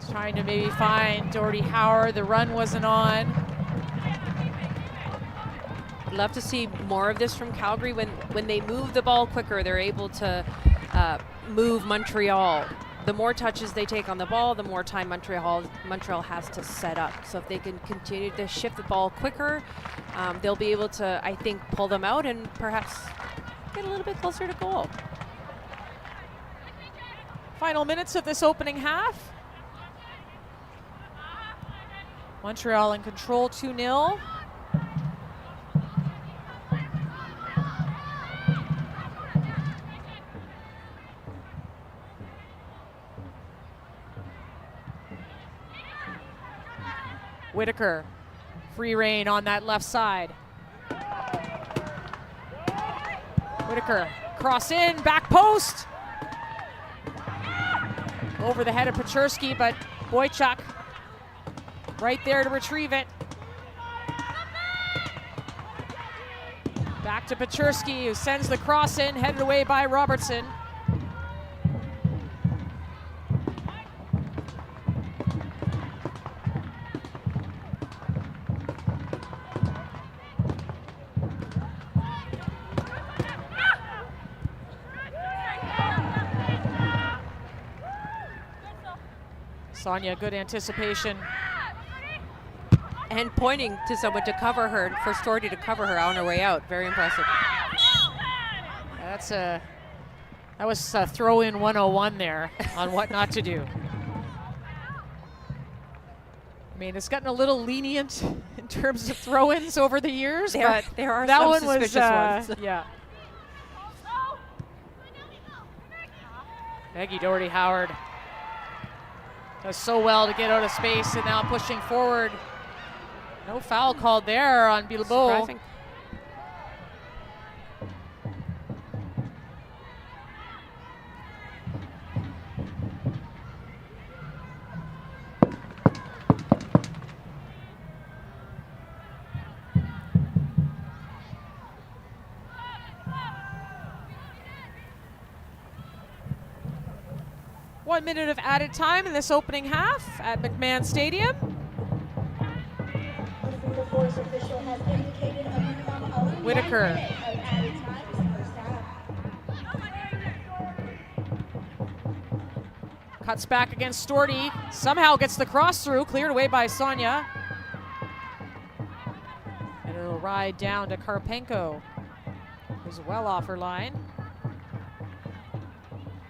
is trying to maybe find Doherty Howard. The run wasn't on. Love to see more of this from Calgary. When they move the ball quicker, they're able to move Montreal. The more touches they take on the ball, the more time Montreal has to set up. So if they can continue to shift the ball quicker, they'll be able to, I think, pull them out and perhaps get a little bit closer to goal. Final minutes of this opening half. Montreal in control, 2-0. Whitaker, free rein on that left side. Whitaker, cross in, back post. Over the head of Paczerski, but Boychuk right there to retrieve it. Back to Paczerski, who sends the cross in, headed away by Robertson. Sonia, good anticipation. And pointing to someone to cover her, for Storty to cover her on her way out. Very impressive. That was a throw-in 101 there on what not to do. I mean, it's gotten a little lenient in terms of throw-ins over the years, but there are that some one was suspicious ones. yeah. Maggie Doherty Howard does so well to get out of space, and now pushing forward. No foul called there on Bilbao. Surprising. One minute of added time in this opening half at McMahon Stadium. Whitaker. Cuts back against Storty. Somehow gets the cross through, cleared away by Sonia. And it'll ride down to Karpenko, who's well off her line.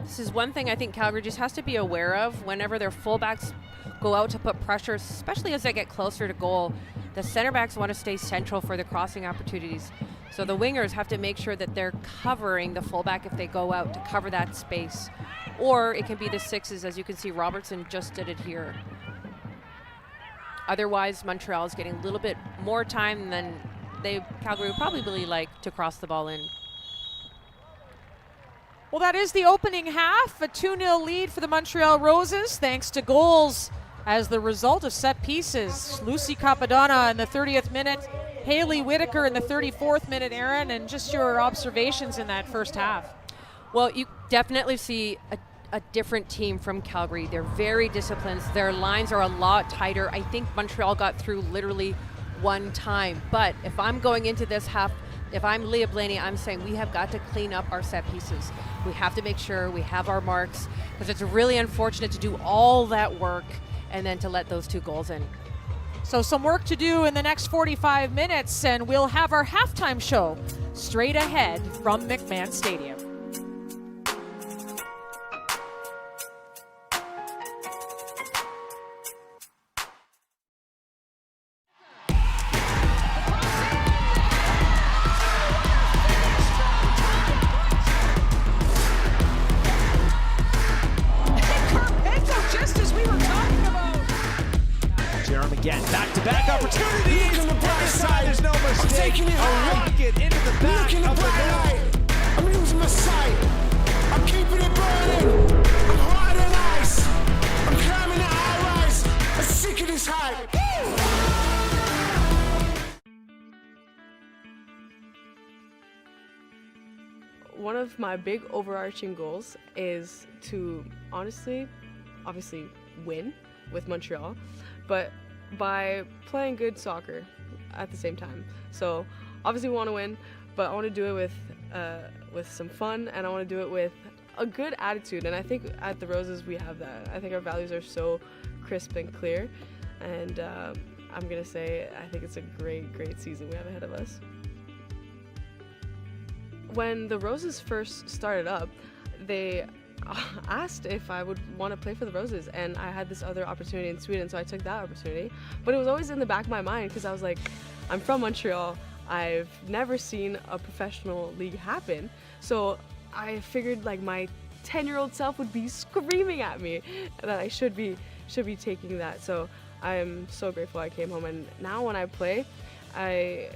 This is one thing I think Calgary just has to be aware of whenever their fullbacks go out to put pressure, especially as they get closer to goal. The center backs want to stay central for the crossing opportunities. So the wingers have to make sure that they're covering the fullback if they go out to cover that space. Or it can be the sixes, as you can see Robertson just did it here. Otherwise, Montreal is getting a little bit more time than Calgary would probably like to cross the ball in. Well, that is the opening half, a 2-0 lead for the Montreal Roses, thanks to goals as the result of set pieces. Lucy Capadonna in the 30th minute, Haley Whitaker in the 34th minute, Aaron, and just your observations in that first half. Well, you definitely see a different team from Calgary. They're very disciplined. Their lines are a lot tighter. I think Montreal got through literally one time. But if I'm going into this half, if I'm Leah Blaney, I'm saying we have got to clean up our set pieces. We have to make sure we have our marks, because it's really unfortunate to do all that work and then to let those two goals in. So some work to do in the next 45 minutes, and we'll have our halftime show straight ahead from McMahon Stadium. Jerem again. Back-to-back opportunities. Look on the bright side. There's no mistake. A rocket into the back of the net. I'm losing my sight. I'm keeping it burning. I'm hard on ice. I'm climbing the high rise. I'm sick of this hype. One of my big overarching goals is to obviously win with Montreal, but by playing good soccer at the same time. So obviously we want to win, but I want to do it with some fun, and I want to do it with a good attitude. And I think at the Roses we have that. I think our values are so crisp and clear, and I'm gonna say I think it's a great season we have ahead of us. When the Roses first started up, they asked if I would want to play for the Roses, and I had this other opportunity in Sweden, so I took that opportunity. But it was always in the back of my mind because I was like, I'm from Montreal. I've never seen a professional league happen, so I figured like my 10-year-old self would be screaming at me that I should be taking that. So I'm so grateful I came home, and now when I play, I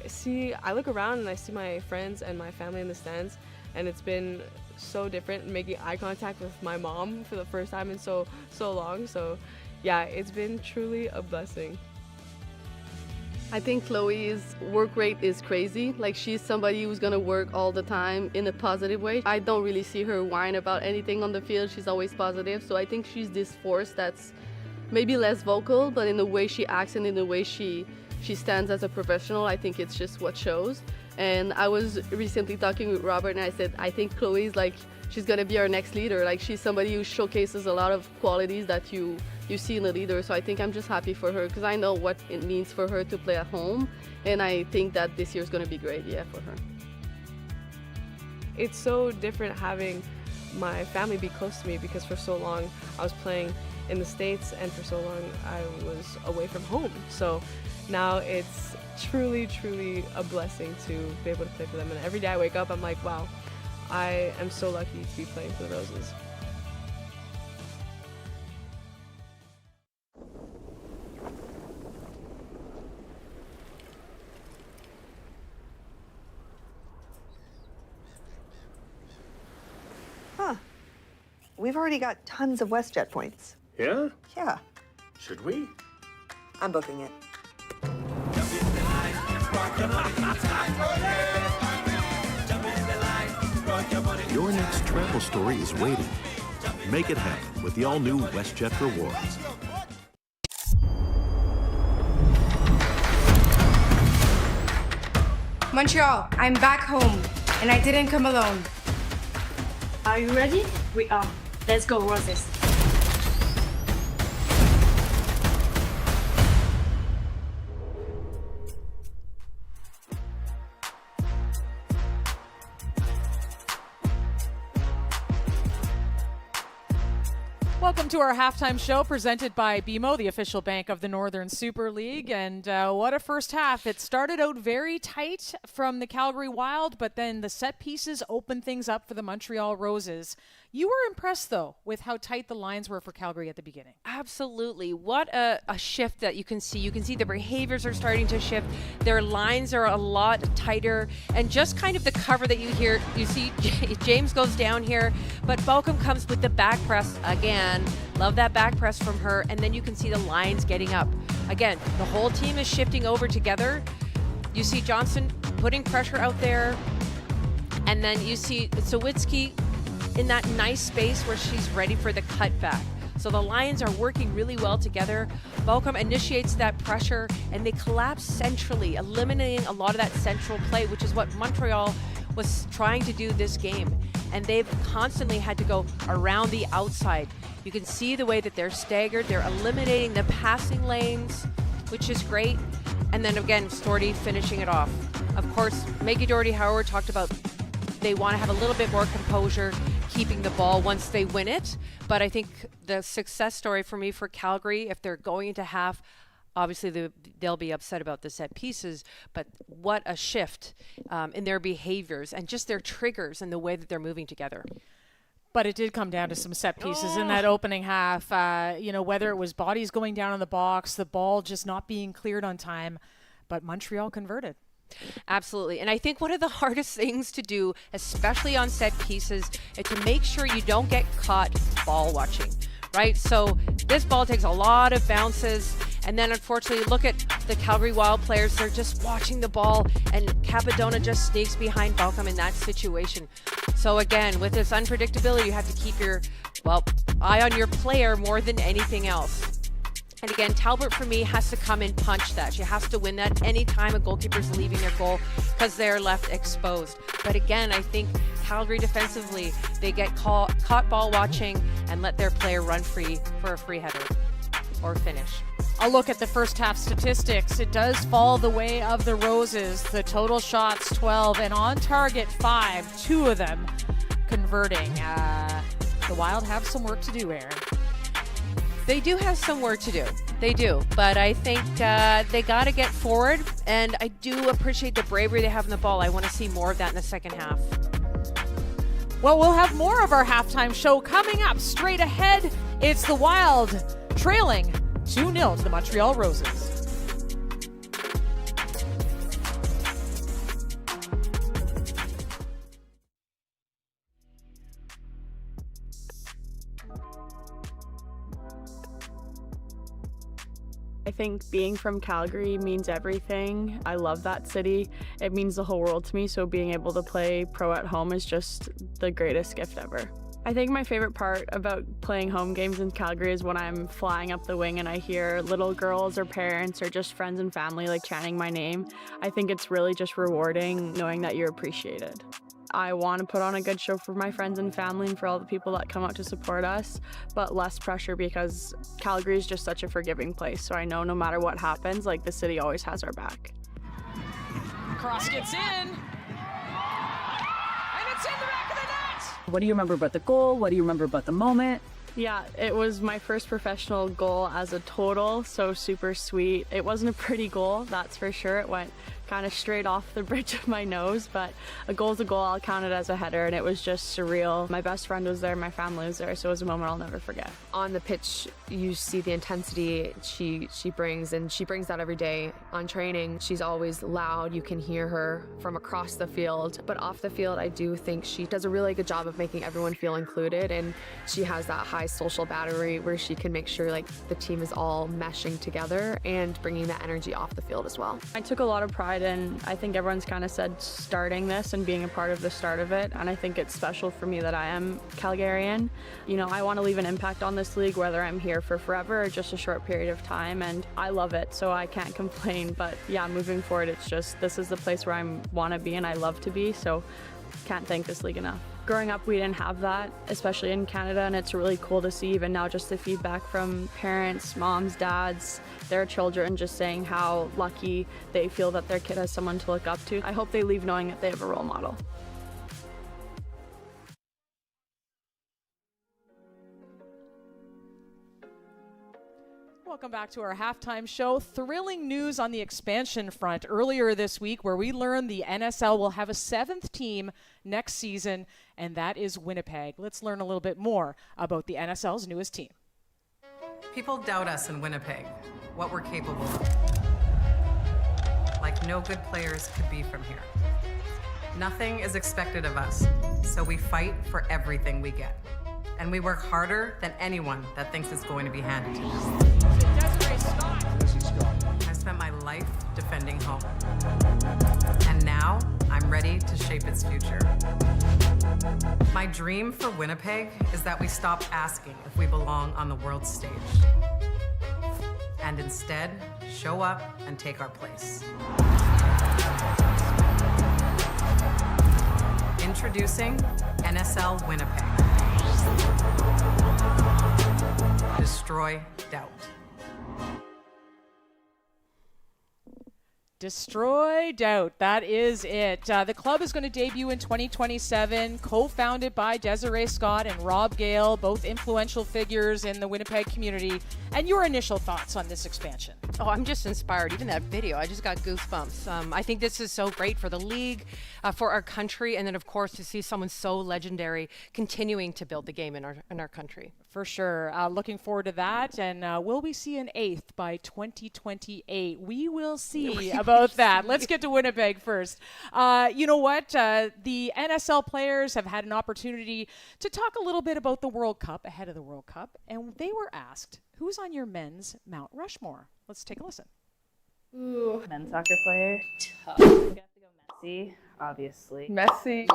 look around and I see my friends and my family in the stands, and it's been so different making eye contact with my mom for the first time in so long. So yeah, it's been truly a blessing. I think Chloe's work rate is crazy. Like, she's somebody who's gonna work all the time in a positive way. I don't really see her whine about anything on the field. She's always positive. So I think she's this force that's maybe less vocal, but in the way she acts and in the way she stands as a professional, I think it's just what shows. And I was recently talking with Robert, and I said, I think Chloe's like, she's gonna be our next leader. Like, she's somebody who showcases a lot of qualities that you see in a leader. So I think I'm just happy for her because I know what it means for her to play at home, and I think that this year's gonna be great, for her. It's so different having my family be close to me because for so long I was playing in the States, and for so long I was away from home. So now it's truly a blessing to be able to play for them. And every day I wake up, I'm like, wow, I am so lucky to be playing for the Roses. Huh. We've already got tons of WestJet points. Yeah? Yeah. Should we? I'm booking it. Your next travel story is waiting. Make it happen with the all-new WestJet Rewards. Montreal, I'm back home, and I didn't come alone. Are you ready? We are. Let's go, Roses. Welcome to our halftime show presented by BMO, the official bank of the Northern Super League. And what a first half. It started out very tight from the Calgary Wild, but then the set pieces opened things up for the Montreal Roses. You were impressed, though, with how tight the lines were for Calgary at the beginning. Absolutely. What a shift that you can see. You can see their behaviors are starting to shift. Their lines are a lot tighter. And just kind of the cover that you see James goes down here, but Balcom comes with the back press again. Love that back press from her. And then you can see the lines getting up. Again, the whole team is shifting over together. You see Johnson putting pressure out there. And then you see Sawicki in that nice space where she's ready for the cutback. So the Lions are working really well together. Balcom initiates that pressure, and they collapse centrally, eliminating a lot of that central play, which is what Montreal was trying to do this game. And they've constantly had to go around the outside. You can see the way that they're staggered. They're eliminating the passing lanes, which is great. And then again, Storty finishing it off. Of course, Maggie Doherty-Howard talked about they want to have a little bit more composure keeping the ball once they win it. But I think the success story for me for Calgary, if they're going into half, obviously they'll be upset about the set pieces, but what a shift in their behaviors and just their triggers and the way that they're moving together. But it did come down to some set pieces in that opening half. Whether it was bodies going down in the box, the ball just not being cleared on time, but Montreal converted. Absolutely. And I think one of the hardest things to do, especially on set pieces, is to make sure you don't get caught ball watching, right? So this ball takes a lot of bounces. And then unfortunately, look at the Calgary Wild players. They're just watching the ball, and Capodona just sneaks behind Balcom in that situation. So again, with this unpredictability, you have to keep your, eye on your player more than anything else. And again, Talbot, for me, has to come and punch that. She has to win that anytime a goalkeeper's leaving their goal because they're left exposed. But again, I think Calgary defensively, they get caught ball watching and let their player run free for a free header or finish. A look at the first half statistics. It does fall the way of the Roses. The total shots 12 and on target 5, 2 of them converting. The Wild have some work to do, Aaron. They do have some work to do. They do. But I think they got to get forward, and I do appreciate the bravery they have in the ball. I want to see more of that in the second half. Well, we'll have more of our halftime show coming up straight ahead. It's the Wild trailing 2-0 to the Montreal Roses. I think being from Calgary means everything. I love that city. It means the whole world to me, so being able to play pro at home is just the greatest gift ever. I think my favorite part about playing home games in Calgary is when I'm flying up the wing and I hear little girls or parents or just friends and family like chanting my name. I think it's really just rewarding knowing that you're appreciated. I want to put on a good show for my friends and family and for all the people that come out to support us, but less pressure because Calgary is just such a forgiving place. So I know no matter what happens, like the city always has our back. Cross gets in. And it's in the back of the net. What do you remember about the goal? What do you remember about the moment? Yeah, it was my first professional goal as a total, so super sweet. It wasn't a pretty goal, that's for sure. It went kind of straight off the bridge of my nose, but a goal's a goal. I'll count it as a header, and it was just surreal. My best friend was there, my family was there, so it was a moment I'll never forget. On the pitch, you see the intensity she brings, and she brings that every day. On training, she's always loud. You can hear her from across the field. But off the field, I do think she does a really good job of making everyone feel included, and she has that high social battery where she can make sure like the team is all meshing together and bringing that energy off the field as well. I took a lot of pride in, I think everyone's kind of said, starting this and being a part of the start of it, and I think it's special for me that I am Calgarian. You know, I want to leave an impact on this league, whether I'm here for forever or just a short period of time, and I love it, so I can't complain. But yeah, moving forward, it's just, this is the place where I want to be and I love to be, so can't thank this league enough. Growing up, we didn't have that, especially in Canada, and it's really cool to see even now just the feedback from parents, moms, dads, their children, just saying how lucky they feel that their kid has someone to look up to. I hope they leave knowing that they have a role model. Welcome back to our halftime show. Thrilling news on the expansion front earlier this week, where we learned the NSL will have a 7th team next season, and that is Winnipeg. Let's learn a little bit more about the NSL's newest team. People doubt us in Winnipeg, what we're capable of. Like no good players could be from here. Nothing is expected of us, so we fight for everything we get. And we work harder than anyone that thinks it's going to be handed to them. I've spent my life defending home. And now I'm ready to shape its future. My dream for Winnipeg is that we stop asking if we belong on the world stage. And instead, show up and take our place. Introducing NSL Winnipeg. Destroy doubt. Destroy doubt. That is it. The club is going to debut in 2027, co-founded by Desiree Scott and Rob Gale, both influential figures in the Winnipeg community. And your initial thoughts on this expansion? Oh, I'm just inspired. Even that video, I just got goosebumps. I think this is so great for the league, for our country, and then of course to see someone so legendary continuing to build the game in our country. For sure. Looking forward to that. And will we see an 8th by 2028? We will see about that. Let's get to Winnipeg first. You know what? The NSL players have had an opportunity to talk a little bit about the World Cup ahead of the World Cup. And they were asked, who's on your men's Mount Rushmore? Let's take a listen. Ooh, men's soccer player. Tough. We have to go Messi, obviously. Messi.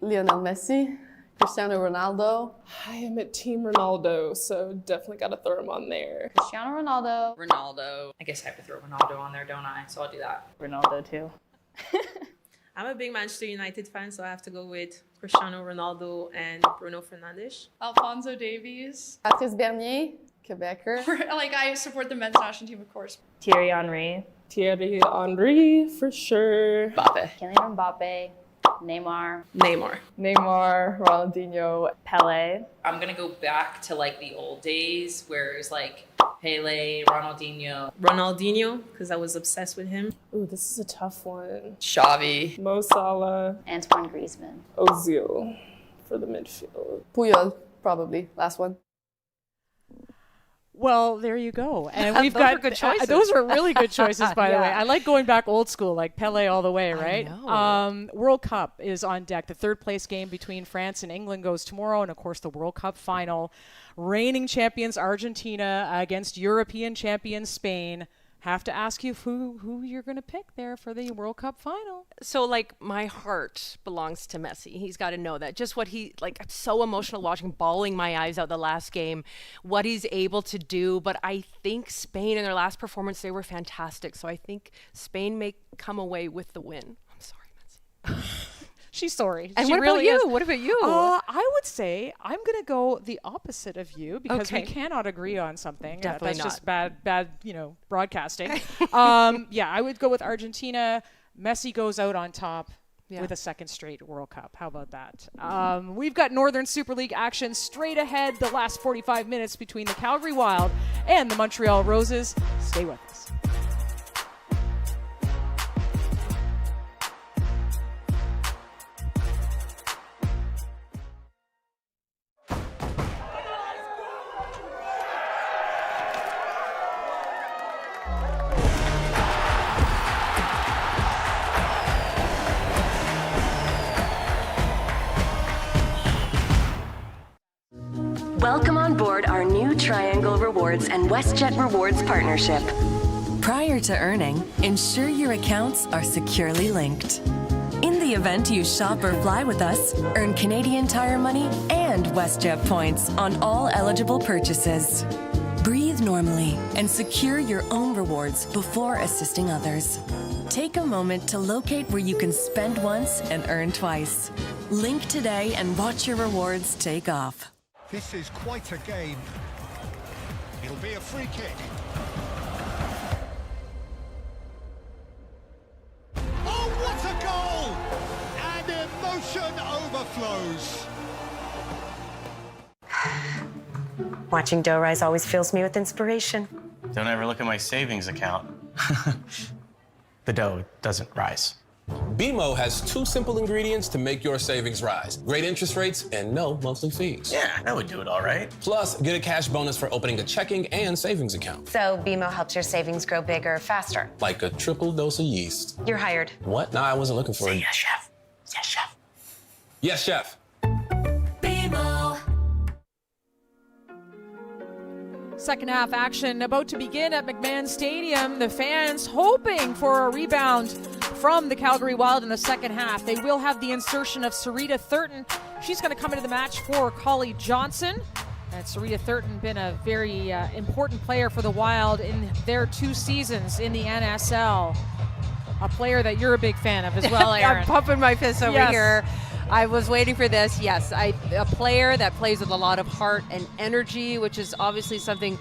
Lionel Messi. Cristiano Ronaldo. I am at Team Ronaldo, so definitely got to throw him on there. Cristiano Ronaldo. I guess I have to throw Ronaldo on there, don't I? So I'll do that. Ronaldo too. I'm a big Manchester United fan, so I have to go with Cristiano Ronaldo and Bruno Fernandes. Alphonso Davies. Patrice Bernier, Quebecer. I support the men's national team, of course. Thierry Henry. Thierry Henry, for sure. Kylian Mbappe. Neymar, Ronaldinho, Pele. I'm going to go back to like the old days where it was like Pele, Ronaldinho, because I was obsessed with him. Ooh, this is a tough one. Xavi. Mo Salah. Antoine Griezmann. Ozil for the midfield. Puyol, probably. Last one. Well, there you go. And we've Those got are good choices. Those are really good choices, by the Yeah. way. I like going back old school, like Pele all the way, right? I know. World Cup is on deck. The third place game between France and England goes tomorrow, and of course the World Cup final. Reigning champions Argentina against European champions Spain. Have to ask you who you're going to pick there for the World Cup final. So, like, my heart belongs to Messi. He's got to know that. Just what he, like, I'm so emotional watching, bawling my eyes out the last game, what he's able to do. But I think Spain in their last performance, they were fantastic. So I think Spain may come away with the win. I'm sorry, Messi. She's sorry. And She what really about you? is. What about you? I would say I'm going to go the opposite of you because we Okay. cannot agree on something. Definitely That's just not. bad, broadcasting. Yeah, I would go with Argentina. Messi goes out on top with a second straight World Cup. How about that? We've got Northern Super League action straight ahead the last 45 minutes between the Calgary Wild and the Montreal Roses. Stay with us. Welcome on board our new Triangle Rewards and WestJet Rewards partnership. Prior to earning, ensure your accounts are securely linked. In the event you shop or fly with us, earn Canadian Tire money and WestJet points on all eligible purchases. Breathe normally and secure your own rewards before assisting others. Take a moment to locate where you can spend once and earn twice. Link today and watch your rewards take off. This is quite a game. It'll be a free kick. Oh, what a goal! And emotion overflows. Watching dough rise always fills me with inspiration. Don't ever look at my savings account. The dough doesn't rise. BMO has 2 simple ingredients to make your savings rise. Great interest rates and no monthly fees. Yeah, that would do it all right. Plus, get a cash bonus for opening a checking and savings account. So BMO helps your savings grow bigger faster. Like a triple dose of yeast. You're hired. What? No, I wasn't looking for it. Yes, chef. Yes, chef. Yes, chef. BMO. Second half action about to begin at McMahon Stadium. The fans hoping for a rebound from the Calgary Wild in the second half. They will have the insertion of Sarita Thurton. She's going to come into the match for Collie Johnson. And Sarita Thurton been a very important player for the Wild in their 2 seasons in the NSL. A player that you're a big fan of as well, Aaron. I'm pumping my fist over Yes. here. I was waiting for this. Yes, a player that plays with a lot of heart and energy, which is obviously something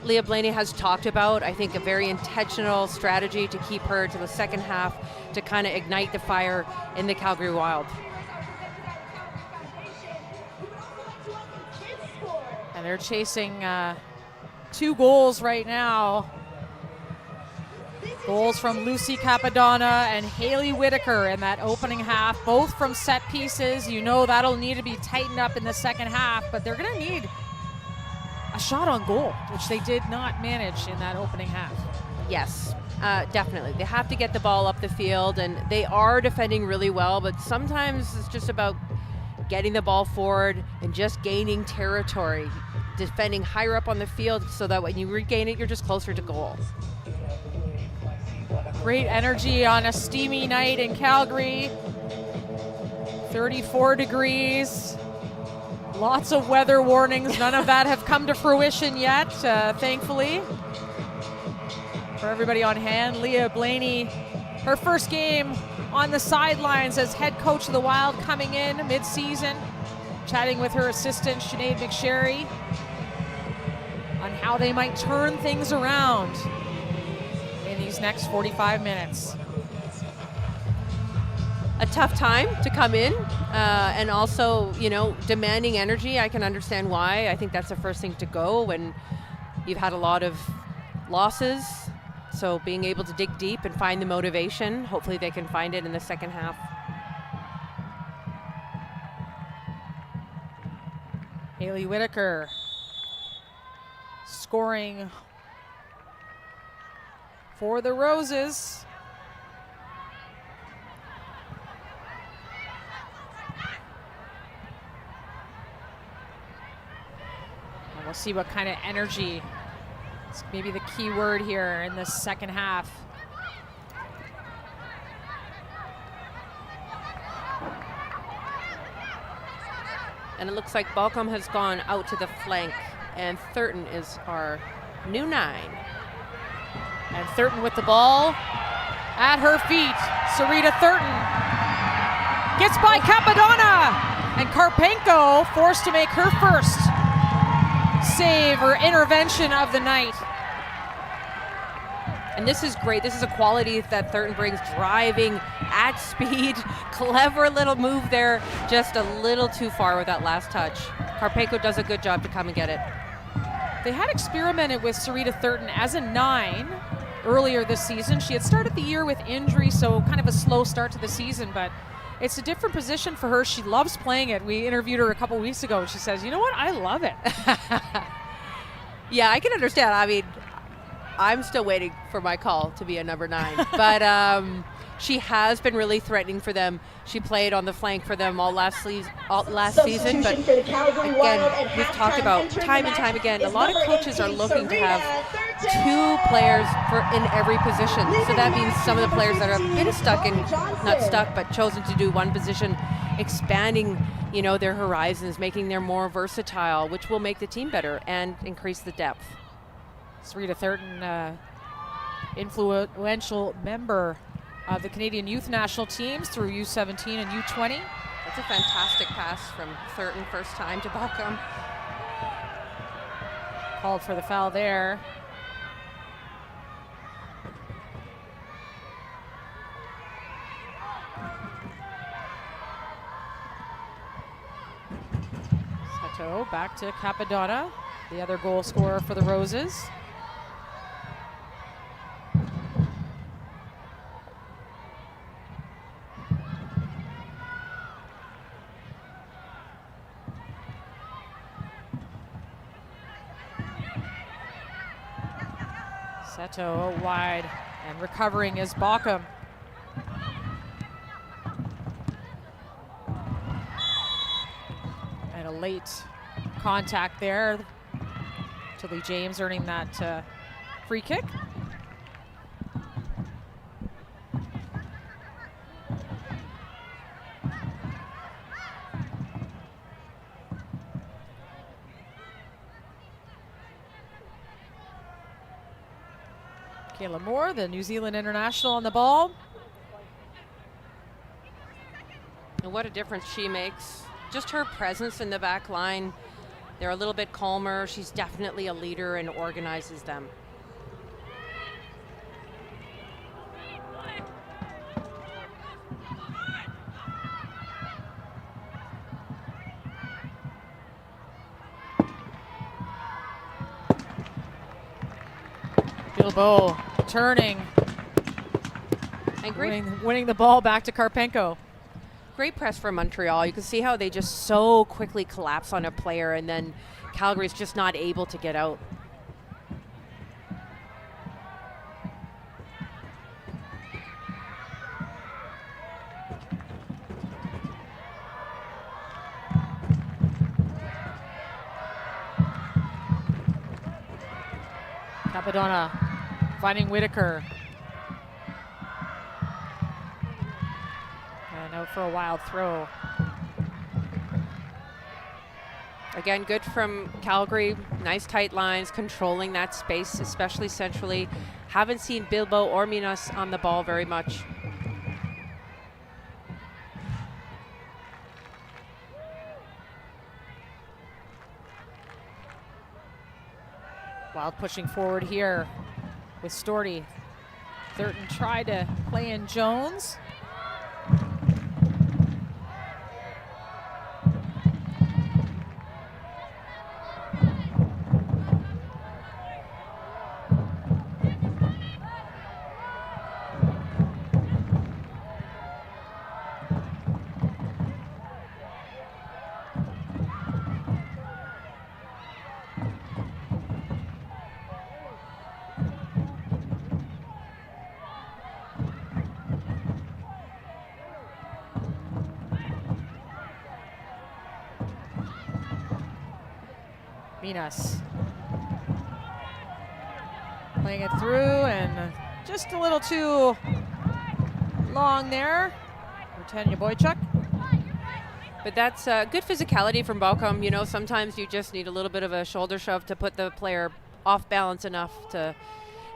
Leah Blaney has talked about, I think, a very intentional strategy to keep her to the second half to kind of ignite the fire in the Calgary Wild. And they're chasing 2 goals right now. Goals from Lucy Capadonna and Haley Whitaker in that opening half, both from set pieces. You know that'll need to be tightened up in the second half, but they're going to need a shot on goal, which they did not manage in that opening half. Yes, definitely. They have to get the ball up the field, and they are defending really well, but sometimes it's just about getting the ball forward and just gaining territory, defending higher up on the field so that when you regain it, you're just closer to goal. Great energy on a steamy night in Calgary. 34 degrees. Lots of weather warnings. None of that have come to fruition yet, thankfully. For everybody on hand, Leah Blaney, her first game on the sidelines as head coach of the Wild coming in mid-season, chatting with her assistant, Sinead McSherry, on how they might turn things around in these next 45 minutes. A tough time to come in, and also, you know, demanding energy. I can understand why. I think that's the first thing to go when you've had a lot of losses. So being able to dig deep and find the motivation, hopefully they can find it in the second half. Haley Whitaker scoring for the Roses. And we'll see what kind of energy, it's maybe the key word here in the second half. And it looks like Balcom has gone out to the flank, and Thurton is our new 9. And Thurton with the ball at her feet. Sarita Thurton gets by Capadonna, and Karpenko forced to make her first save or intervention of the night. And this is great. This is a quality that Thurton brings, driving at speed. Clever little move there, just a little too far with that last touch. Karpenko does a good job to come and get it. They had experimented with Sarita Thurton as a 9 earlier this season. She had started the year with injury, so kind of a slow start to the season, but it's a different position for her. She loves playing it. We interviewed her a couple weeks ago, and she says, you know what, I love it. Yeah, I can understand. I mean, I'm still waiting for my call to be a number 9, but she has been really threatening for them. She played on the flank for them all last season, but again, we've talked about time and time again, a lot of coaches are looking to have 2 players in every position. So that means some of the players that have been not stuck, but chosen to do one position, expanding, you know, their horizons, making them more versatile, which will make the team better and increase the depth. Sarita Thurton, influential member of the Canadian youth national teams through U17 and U20. That's a fantastic pass from Thurton, first time to Balcom. Called for the foul there. Sato back to Capadonna, the other goal scorer for the Roses. Seto wide, and recovering is Balcom. And a late contact there. Tilly James earning that free kick. Kayla Moore, the New Zealand international, on the ball. And what a difference she makes. Just her presence in the back line They're a little bit calmer. She's definitely a leader and organizes them. Bilbao turning and great winning the ball back to Karpenko. Great press for Montreal. You can see how they just so quickly collapse on a player, and then Calgary's just not able to get out. Capadonna finding Whitaker. And out for a wild throw. Again, good from Calgary. Nice tight lines, controlling that space, especially centrally. Haven't seen Bilbao or Minas on the ball very much. Wild pushing forward here with Storty. Thurton tried to play in Jones. Minas playing it through and just a little too long there for Tanya Boychuk. But that's good physicality from Balcom. You know, sometimes you just need a little bit of a shoulder shove to put the player off balance enough to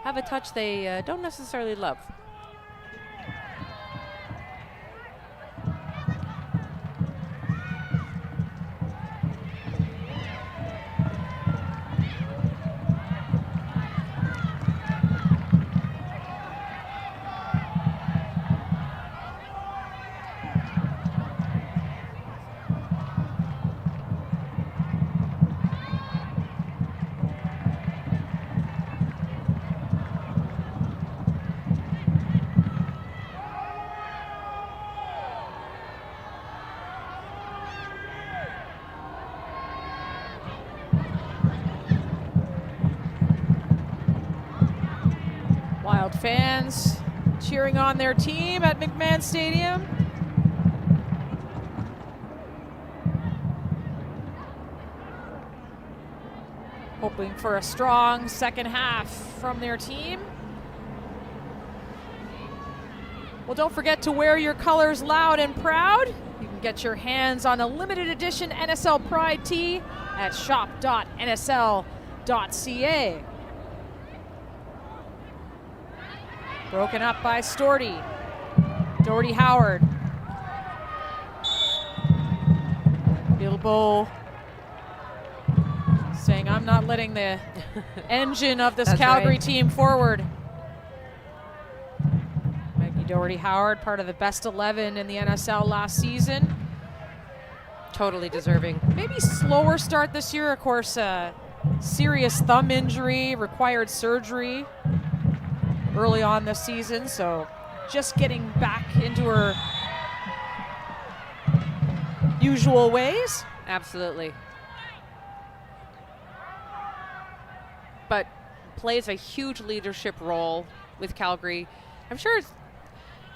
have a touch they don't necessarily love. Wild fans cheering on their team at McMahon Stadium. Hoping for a strong second half from their team. Well, don't forget to wear your colors loud and proud. You can get your hands on a limited edition NSL Pride tee at shop.nsl.ca. Broken up by Storty. Doherty Howard. Bilbao saying, I'm not letting the engine of this Calgary team forward. Maggie Doherty Howard, part of the best 11 in the NSL last season. Totally deserving. Maybe slower start this year, of course, serious thumb injury, required surgery early on this season, so just getting back into her usual ways. Absolutely. But plays a huge leadership role with Calgary. I'm sure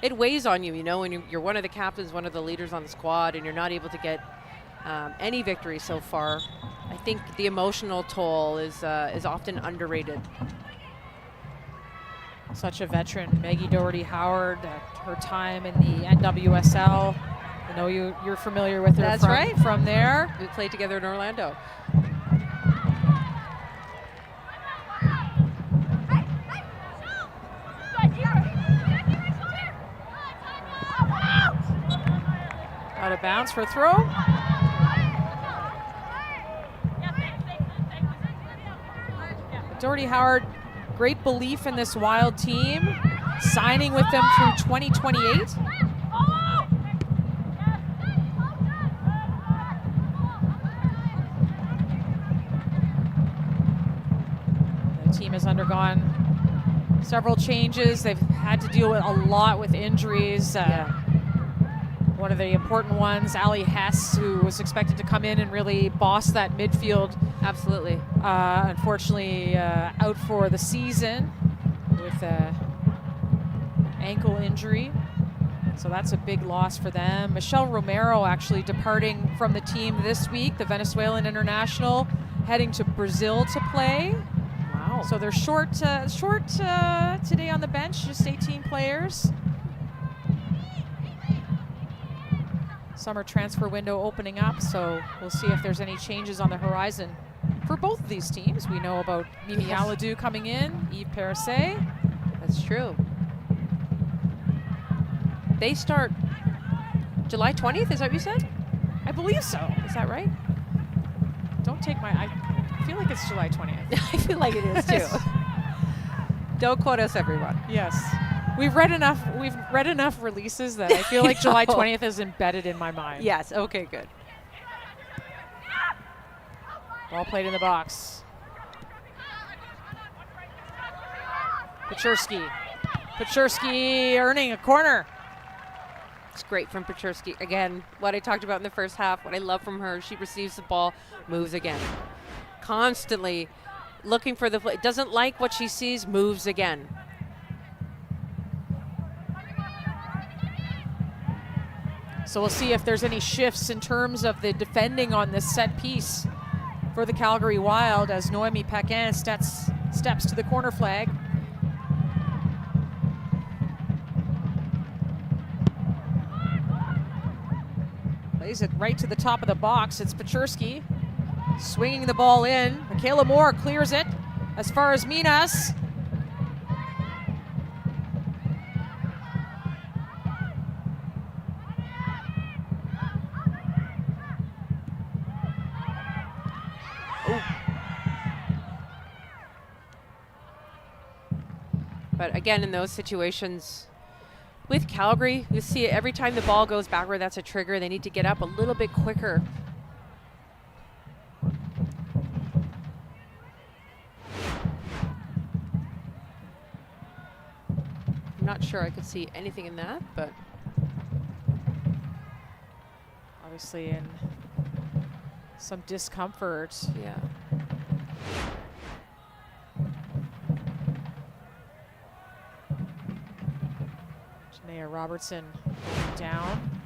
it weighs on you, you know, when you're one of the captains, one of the leaders on the squad, and you're not able to get any victory so far. I think the emotional toll is often underrated. Such a veteran, Maggie Doherty Howard, her time in the NWSL. I know you're familiar with her. That's right. From there. We played together in Orlando. Out of bounds for a throw. Doherty Howard, great belief in this Wild team, signing with them through 2028. The team has undergone several changes. They've had to deal with a lot with injuries. One of the important ones, Ali Hess, who was expected to come in and really boss that midfield. Absolutely. Unfortunately, out for the season with an ankle injury. So that's a big loss for them. Michelle Romero actually departing from the team this week, the Venezuelan international, heading to Brazil to play. Wow. So they're short today on the bench, just 18 players. Summer transfer window opening up, so we'll see if there's any changes on the horizon for both of these teams. We know about Mimi Aladou coming in, Yves Perisset. That's true. They start July 20th, is that what you said? I believe so. Is that right? Don't take my, I feel like it's July 20th. I feel like it is too. Don't quote us, everyone. Yes. We've read enough releases that I feel like July 20th is embedded in my mind. Yes, okay, good. Ball played in the box. Pachurski earning a corner. It's great from Pachurski. Again, what I talked about in the first half, what I love from her, she receives the ball, moves again. Constantly looking for the play. Doesn't like what she sees, moves again. So we'll see if there's any shifts in terms of the defending on this set piece for the Calgary Wild as Noémie Paquin steps to the corner flag. Plays it right to the top of the box. It's Pachurski swinging the ball in. Michaela Moore clears it as far as Minas. But again, in those situations with Calgary, you see it every time the ball goes backward, that's a trigger. They need to get up a little bit quicker. I'm not sure I could see anything in that, but obviously in some discomfort. Yeah. Janaea Robertson down.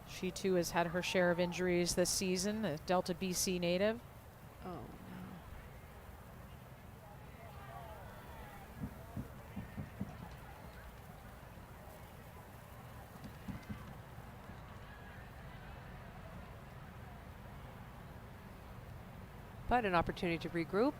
She too has had her share of injuries this season, a Delta BC native. Oh. But an opportunity to regroup.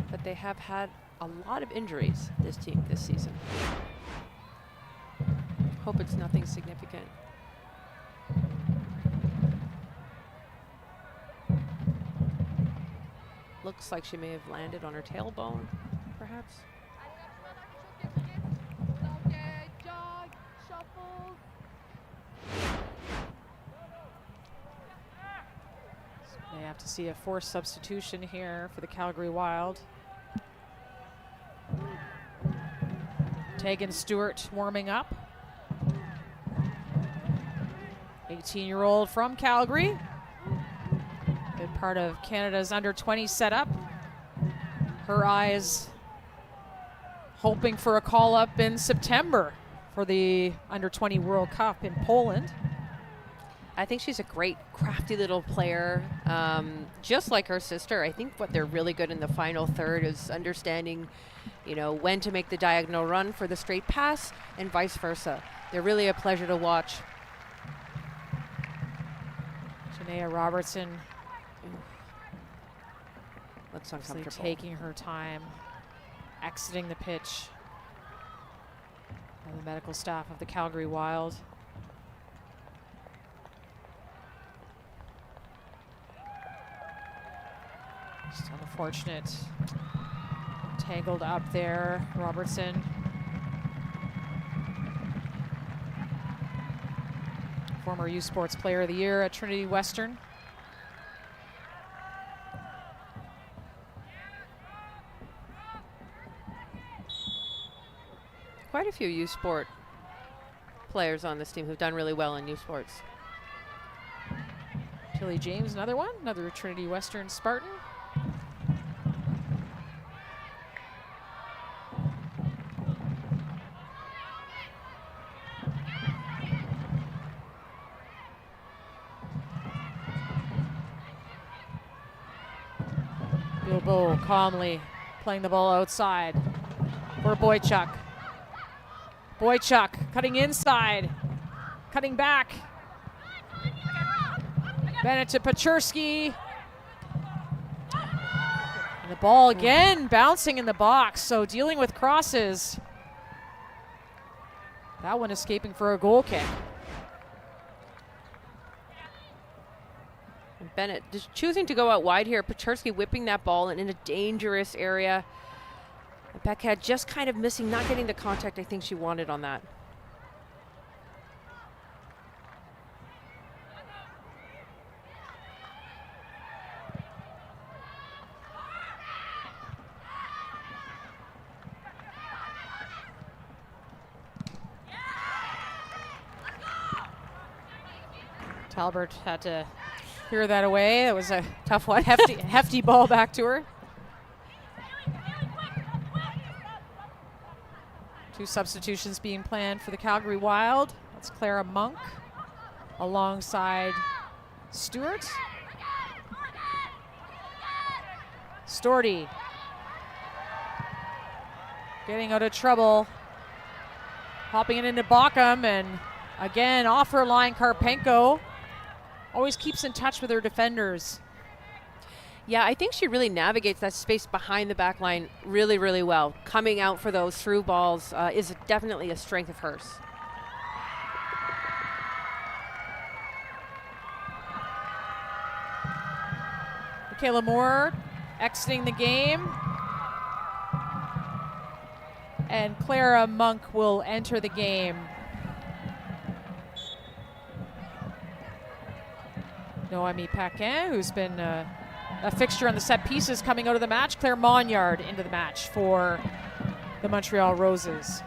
But they have had a lot of injuries, this team, this season. Hope it's nothing significant. Looks like she may have landed on her tailbone, perhaps. They have to see a forced substitution here for the Calgary Wild. Tegan Stewart warming up. 18-year-old from Calgary. Been part of Canada's under-20 setup. Her eyes hoping for a call-up in September for the under-20 World Cup in Poland. I think she's a great, crafty little player, just like her sister. I think what they're really good in the final third is understanding you know, when to make the diagonal run for the straight pass and vice versa. They're really a pleasure to watch. Janaea Robertson looks uncomfortable. taking her time, exiting the pitch. And the medical staff of the Calgary Wild. Just unfortunate. Tangled up there, Robertson. Former U Sports Player of the Year at Trinity Western. Quite a few U Sport players on this team who've done really well in U Sports. Tilly James, another one, another Trinity Western Spartan. Bilbo calmly playing the ball outside for Boychuk. Boychuk cutting inside, cutting back. Bennett to Paczurski. And the ball again bouncing in the box, so dealing with crosses. That one escaping for a goal kick. And Bennett just choosing to go out wide here. Paczurski whipping that ball and in a dangerous area. Beckhead just kind of missing, not getting the contact I think she wanted on that. Talbert had to clear that away. It was a tough one. hefty ball back to her. Two substitutions being planned for the Calgary Wild. That's Clara Monk alongside Stewart. Storty getting out of trouble. Hopping it into Bockham, and again off her line Karpenko. Always keeps in touch with her defenders. Yeah, I think she really navigates that space behind the back line really, really well. Coming out for those through balls is definitely a strength of hers. Michaela Moore exiting the game. And Clara Monk will enter the game. Noemi Paquin, who's been a fixture on the set pieces coming out of the match. Claire Monyard into the match for the Montreal Roses.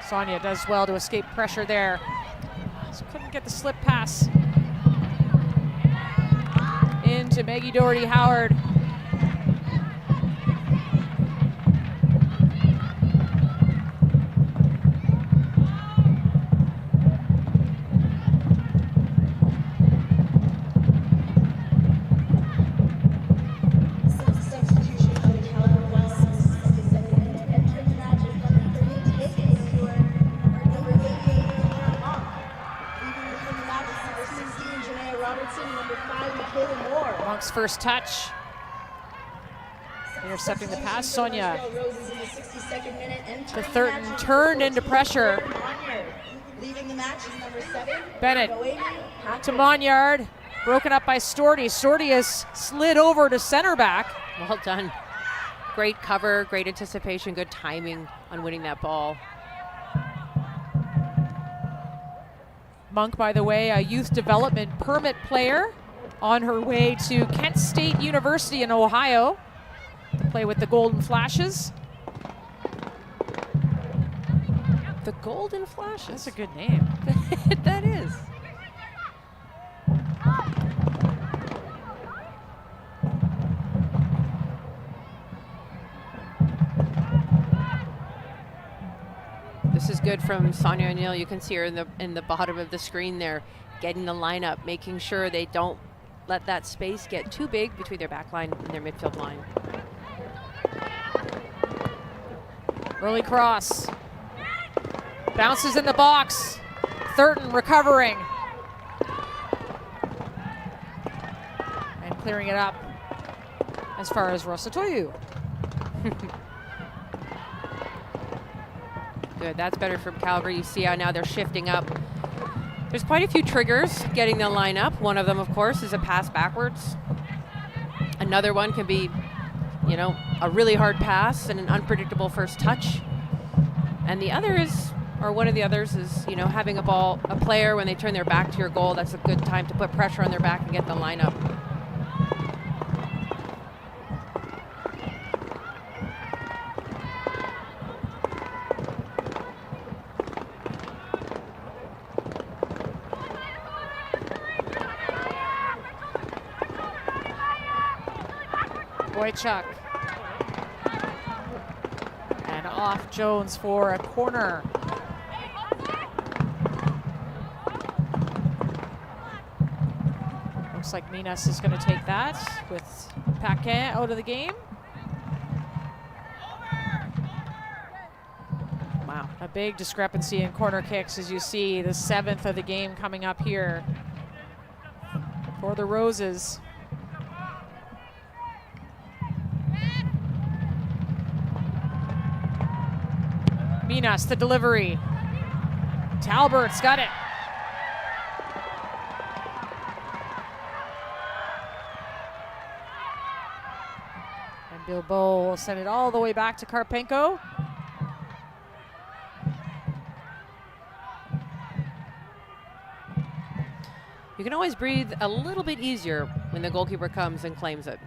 Sonia does well to escape pressure there. So couldn't get the slip pass into Maggie Doherty-Howard. Monk's first touch. Intercepting the pass. Sonia to Thurton, turned into pressure. Bennett to Monyard, broken up by Storty. Storty has slid over to center back. Well done. Great cover, great anticipation, good timing on winning that ball. Monk, by the way, a youth development permit player on her way to Kent State University in Ohio to play with the Golden Flashes. The Golden Flashes? That's a good name. That is. This is good from Sonia O'Neill. You can see her in the bottom of the screen there, getting the lineup, making sure they don't let that space get too big between their back line and their midfield line. Early cross. Bounces in the box. Thurton recovering. And clearing it up as far as Rosatoyu. Good, that's better from Calgary. You see how now they're shifting up. There's quite a few triggers getting the line up. One of them, of course, is a pass backwards. Another one can be, you know, a really hard pass and an unpredictable first touch. And the other is, or one of the others is, you know, having a player when they turn their back to your goal, that's a good time to put pressure on their back and get the line up. Boychuk. And off Jones for a corner. Looks like Minas is going to take that with Paquin out of the game. Wow, a big discrepancy in corner kicks as you see the 7th of the game coming up here for the Roses. Minas, the delivery. Talbert's got it. And Bilbao will send it all the way back to Karpenko. You can always breathe a little bit easier when the goalkeeper comes and claims it.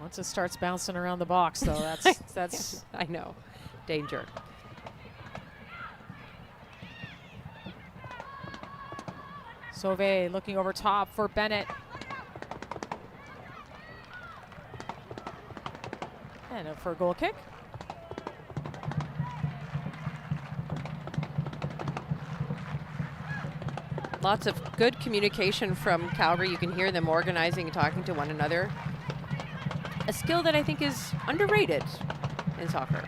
Once it starts bouncing around the box, though, that's I know, danger. Sauvé looking over top for Bennett. And for a goal kick. Lots of good communication from Calgary. You can hear them organizing and talking to one another. A skill that I think is underrated in soccer.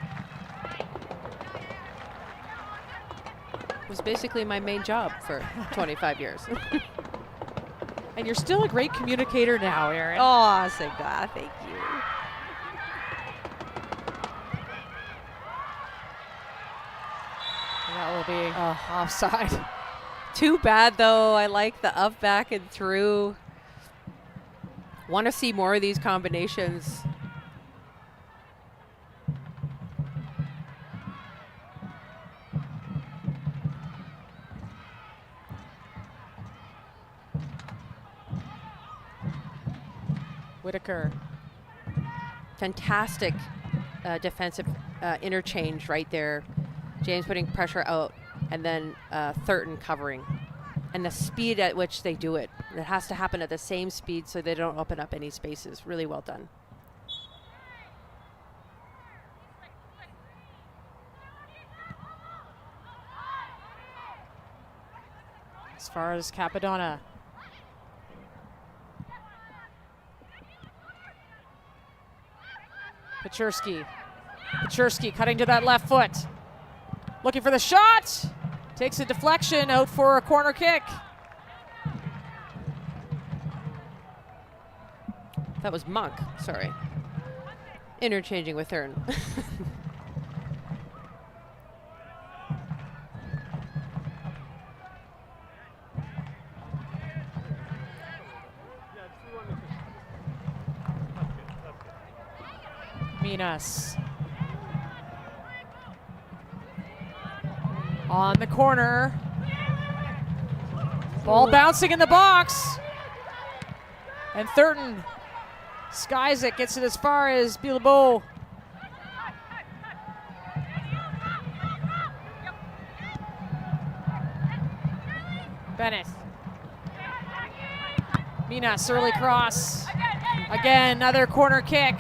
It was basically my main job for 25 years. And you're still a great communicator now, Erin. Oh, thank you. And that will be offside. Too bad, though. I like the up, back, and through. Want to see more of these combinations. Whitaker. Fantastic defensive interchange right there. James putting pressure out, and then Thurton covering. And the speed at which they do it. It has to happen at the same speed so they don't open up any spaces. Really well done. As far as Capadonna. Pachurski cutting to that left foot. Looking for the shot. Takes a deflection out for a corner kick. That was Monk, sorry. Interchanging with Thurn. Minas. On the corner. Ball bouncing in the box. And Thurton skies it, gets it as far as Bilbao. Bennett. Minas, early cross. Again, another corner kick.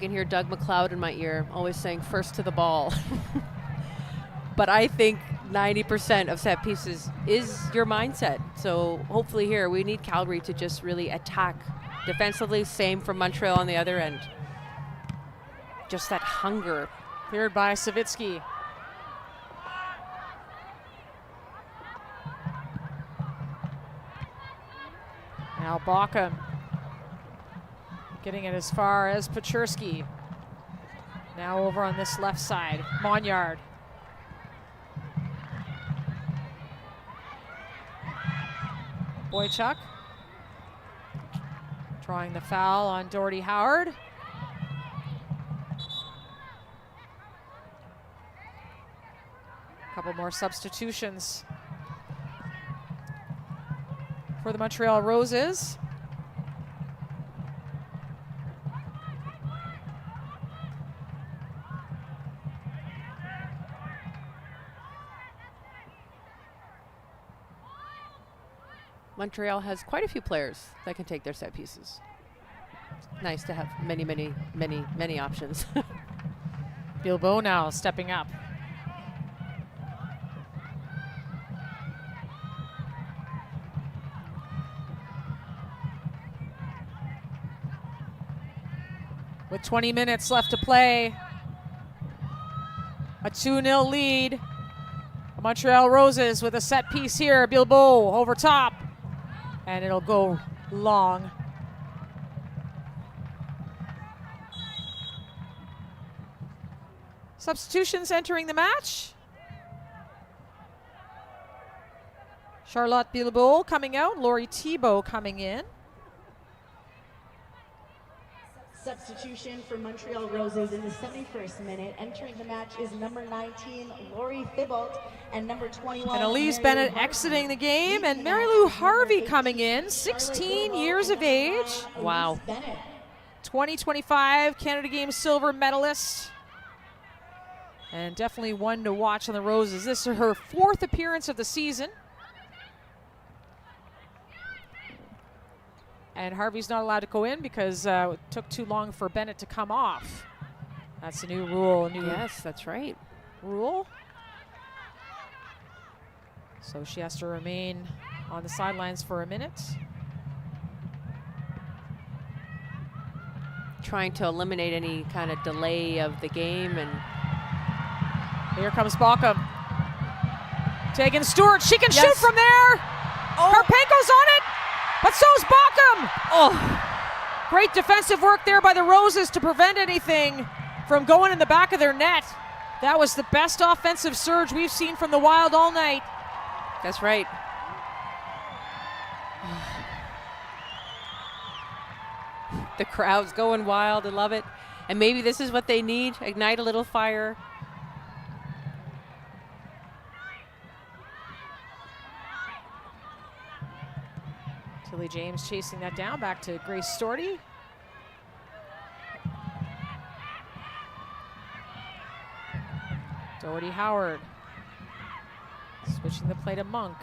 can hear Doug McLeod in my ear, always saying first to the ball. But I think 90% of set pieces is your mindset. So hopefully here, we need Calgary to just really attack defensively. Same for Montreal on the other end. Just that hunger. Cleared by Savitsky. Now Bockham getting it as far as Pachursky. Now over on this left side, Monyard. Boychuk drawing the foul on Doherty Howard. Couple more substitutions for the Montreal Roses. Montreal has quite a few players that can take their set pieces. Nice to have many options. Bilbao now stepping up. With 20 minutes left to play, a 2-0 lead. Montreal Roses with a set piece here. Bilbao over top, and it'll go long. Substitutions entering the match. Charlotte Bilbao coming out, Lori Thibault coming in. Substitution for Montreal Roses in the 71st minute. Entering the match is number 19, Lori Thibault, and number 21. And Elise Bennett exiting the game, and Mary Lou Harvey coming in, 16 years of age. Wow. 2025 Canada Games silver medalist. And definitely one to watch on the Roses. This is her 4th appearance of the season. And Harvey's not allowed to go in because it took too long for Bennett to come off. That's a new rule. Yes, that's right. Rule. So she has to remain on the sidelines for a minute. Trying to eliminate any kind of delay of the game. And here comes Bockham. Tegan Stewart, she can shoot from there. Karpenko's on it. But so's Bockham! Oh, great defensive work there by the Roses to prevent anything from going in the back of their net. That was the best offensive surge we've seen from the Wild all night. That's right. The crowd's going wild. I love it. And maybe this is what they need. Ignite a little fire. Tilly James chasing that down, back to Grace Storty. Doherty Howard switching the play to Monk.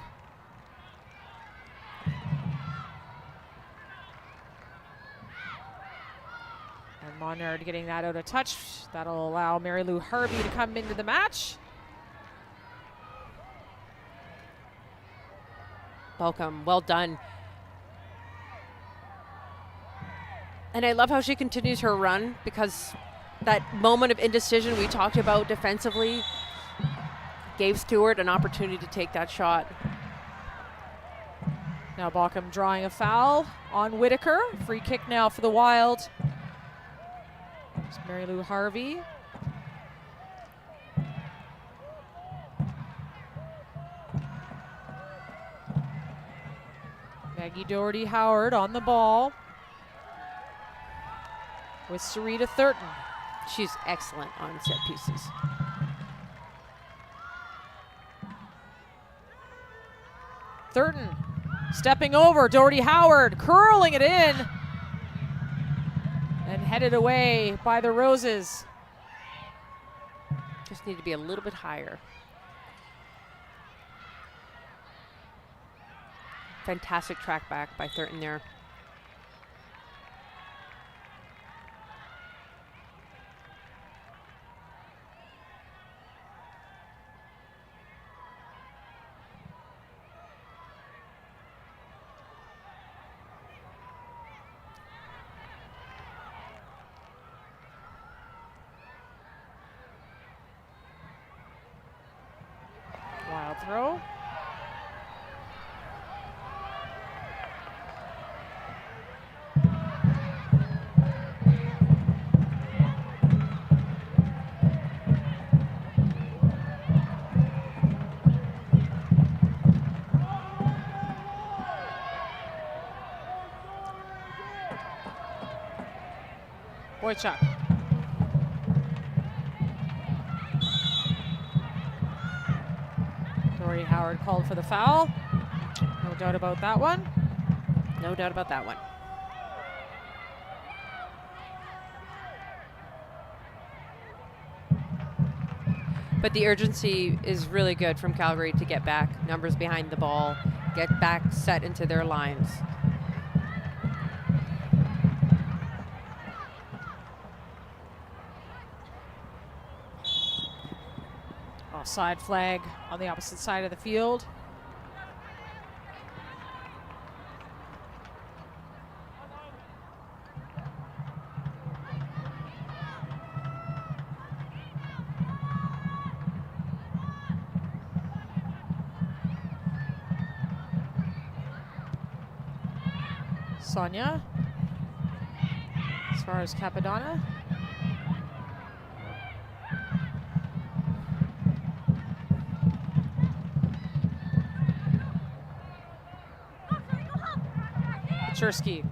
And Monard getting that out of touch. That'll allow Mary Lou Harvey to come into the match. Welcome, well done. And I love how she continues her run, because that moment of indecision we talked about defensively gave Stewart an opportunity to take that shot. Now Bockham drawing a foul on Whitaker. Free kick now for the Wild. It's Mary Lou Harvey. Maggie Doherty Howard on the ball with Sarita Thurton. She's excellent on set pieces. Thurton stepping over Doherty Howard, curling it in, and headed away by the Roses. Just need to be a little bit higher. Fantastic track back by Thurton there. throw. Boychuk. Dory Howard called for the foul. No doubt about that one. No doubt about that one. But the urgency is really good from Calgary to get back numbers behind the ball, get back set into their lines. Offside flag on the opposite side of the field. Sonia, as far as Capadonna. Chersky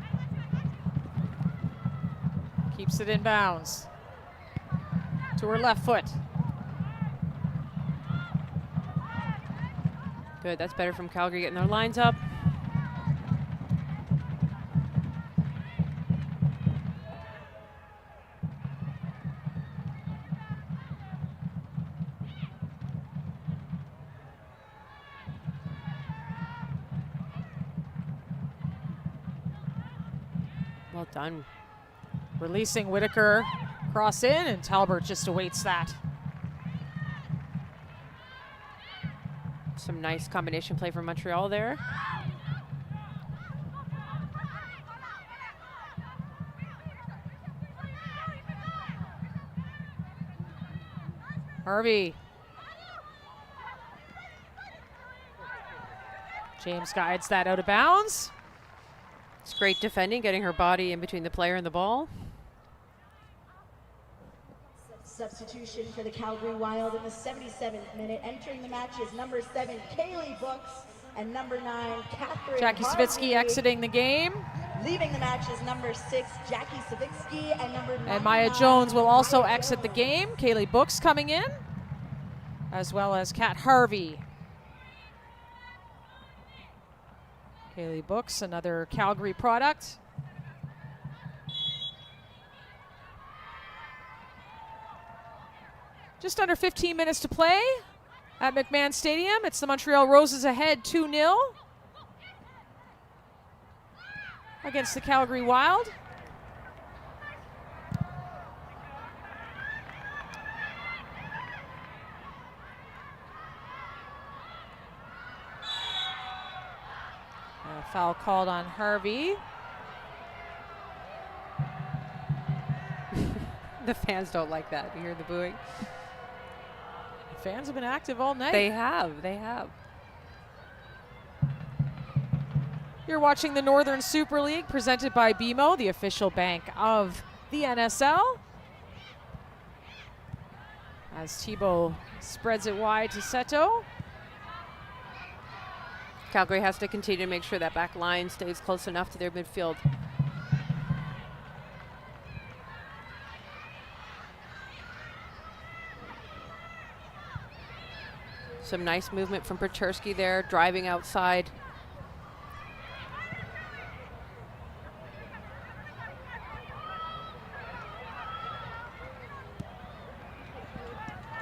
keeps it in bounds to her left foot. Good, that's better from Calgary getting their lines up. Well done. Releasing Whitaker, cross in, and Talbert just awaits that. Some nice combination play from Montreal there. Harvey. James guides that out of bounds. It's great defending, getting her body in between the player and the ball. Substitution for the Calgary Wild in the 77th minute. Entering the match is number 7, Kaylee Books, and number 9, Catherine Jackie Savitsky exiting the game. Leaving the match is number 6, Jackie Savitsky, and number 9. And Maya Jones will also exit the game. Kaylee Books coming in, as well as Kat Harvey. Kaylee Books, another Calgary product. Just under 15 minutes to play at McMahon Stadium. It's the Montreal Roses ahead 2-0 against the Calgary Wild. A foul called on Harvey. The fans don't like that. You hear the booing? The fans have been active all night. They have. They have. You're watching the Northern Super League presented by BMO, the official bank of the NSL. As Thibault spreads it wide to Seto. Calgary has to continue to make sure that back line stays close enough to their midfield. Some nice movement from Pechersky there, driving outside.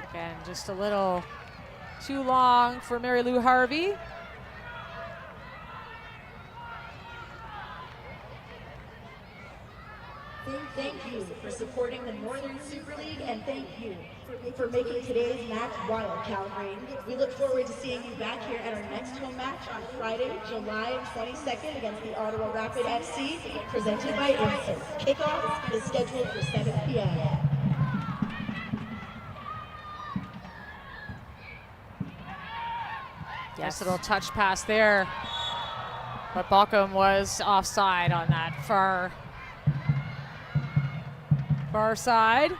Again, just a little too long for Mary Lou Harvey. Thank you for supporting the Northern Super League, and thank you for making today's match wild, Calgary. We look forward to seeing you back here at our next home match on Friday, July 22nd against the Ottawa Rapid FC, presented by Insert. Kickoff is scheduled for 7 p.m. Nice little touch pass there. But Balcom was offside on that far side.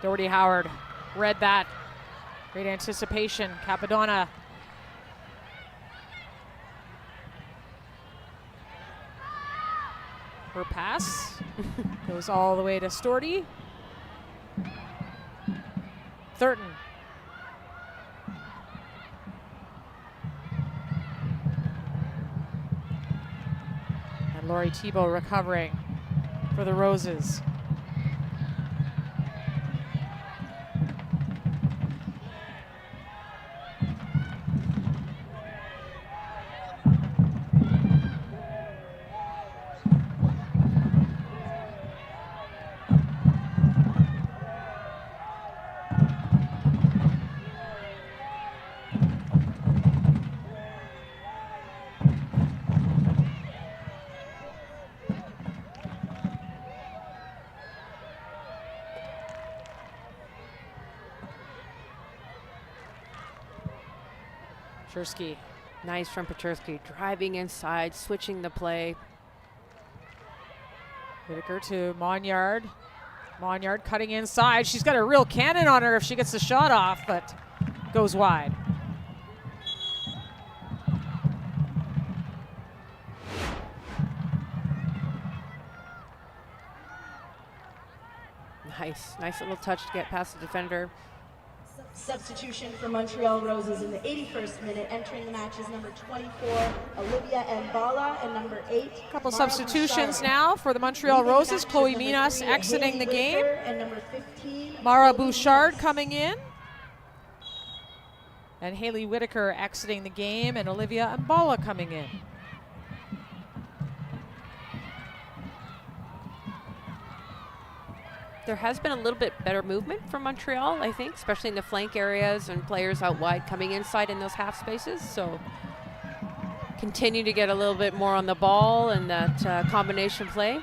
Doherty Howard read that. Great anticipation. Capadonna. Her pass goes all the way to Storty. Thurton. And Lori Tebow recovering for the Roses. Pechersky. Nice from Pechersky, driving inside, switching the play. Whitaker to Monyard. Monyard cutting inside. She's got a real cannon on her if she gets the shot off, but goes wide. Nice little touch to get past the defender. Substitution for Montreal Roses in the 81st minute. Entering the match is number 24, Olivia Mbala, and number 8. Couple substitutions now for the Montreal Roses. Chloe Minas exiting the game. And number 15, Mara Bouchard coming in. And Haley Whitaker exiting the game, and Olivia Mbala coming in. There has been a little bit better movement from Montreal, I think, especially in the flank areas and players out wide coming inside in those half spaces. So continue to get a little bit more on the ball and that combination play.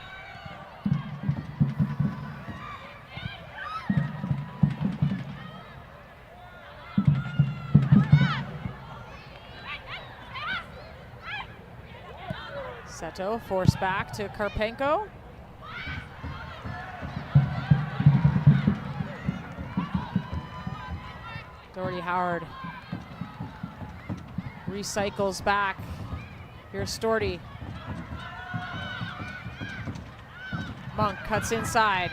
Seto forced back to Karpenko. Doherty Howard recycles back. Here's Storty. Monk cuts inside.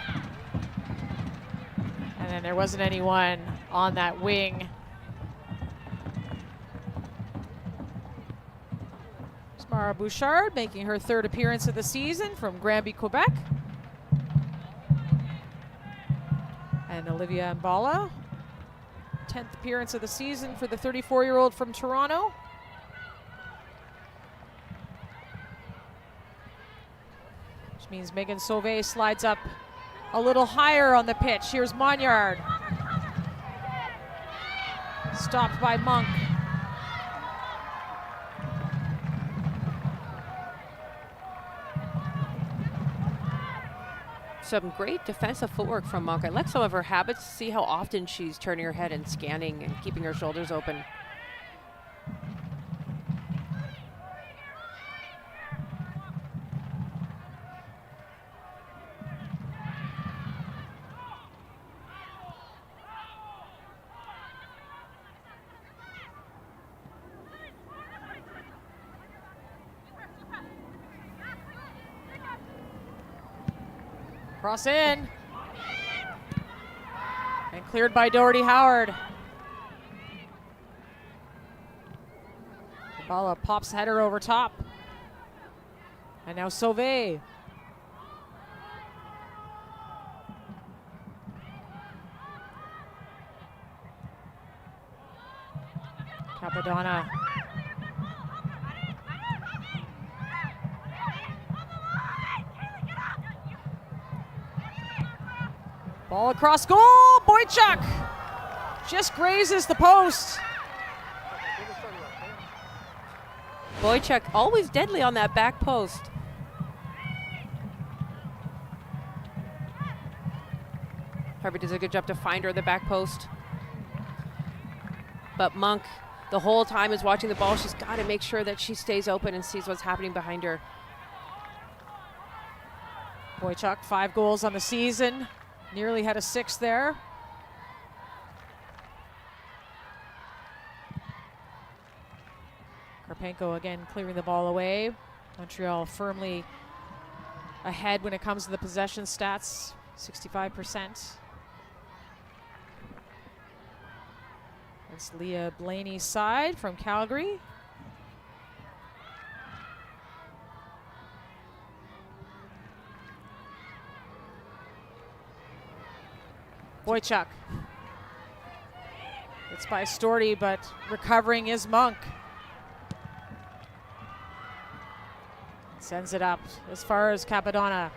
And then there wasn't anyone on that wing. Mara Bouchard making her third appearance of the season from Granby, Quebec. And Olivia Mbala, 10th appearance of the season for the 34-year-old from Toronto. Which means Megan Sauvé slides up a little higher on the pitch. Here's Monyard. Stopped by Monk. Some great defensive footwork from Monk. I like some of her habits. See how often she's turning her head and scanning and keeping her shoulders open. Cross in. And cleared by Doherty Howard. Mbala pops header over top. And now Sauvé. Capadonna. Ball across goal, Boychuk just grazes the post. Boychuk always deadly on that back post. Harvey does a good job to find her at the back post. But Monk, the whole time, is watching the ball. She's got to make sure that she stays open and sees what's happening behind her. Boychuk, 5 goals on the season. Nearly had a 6th there. Karpenko again clearing the ball away. Montreal firmly ahead when it comes to the possession stats, 65%. It's Leah Blaney's side from Calgary. Boychuk. It's by Storty, but recovering is Monk. Sends it up as far as Capadonna.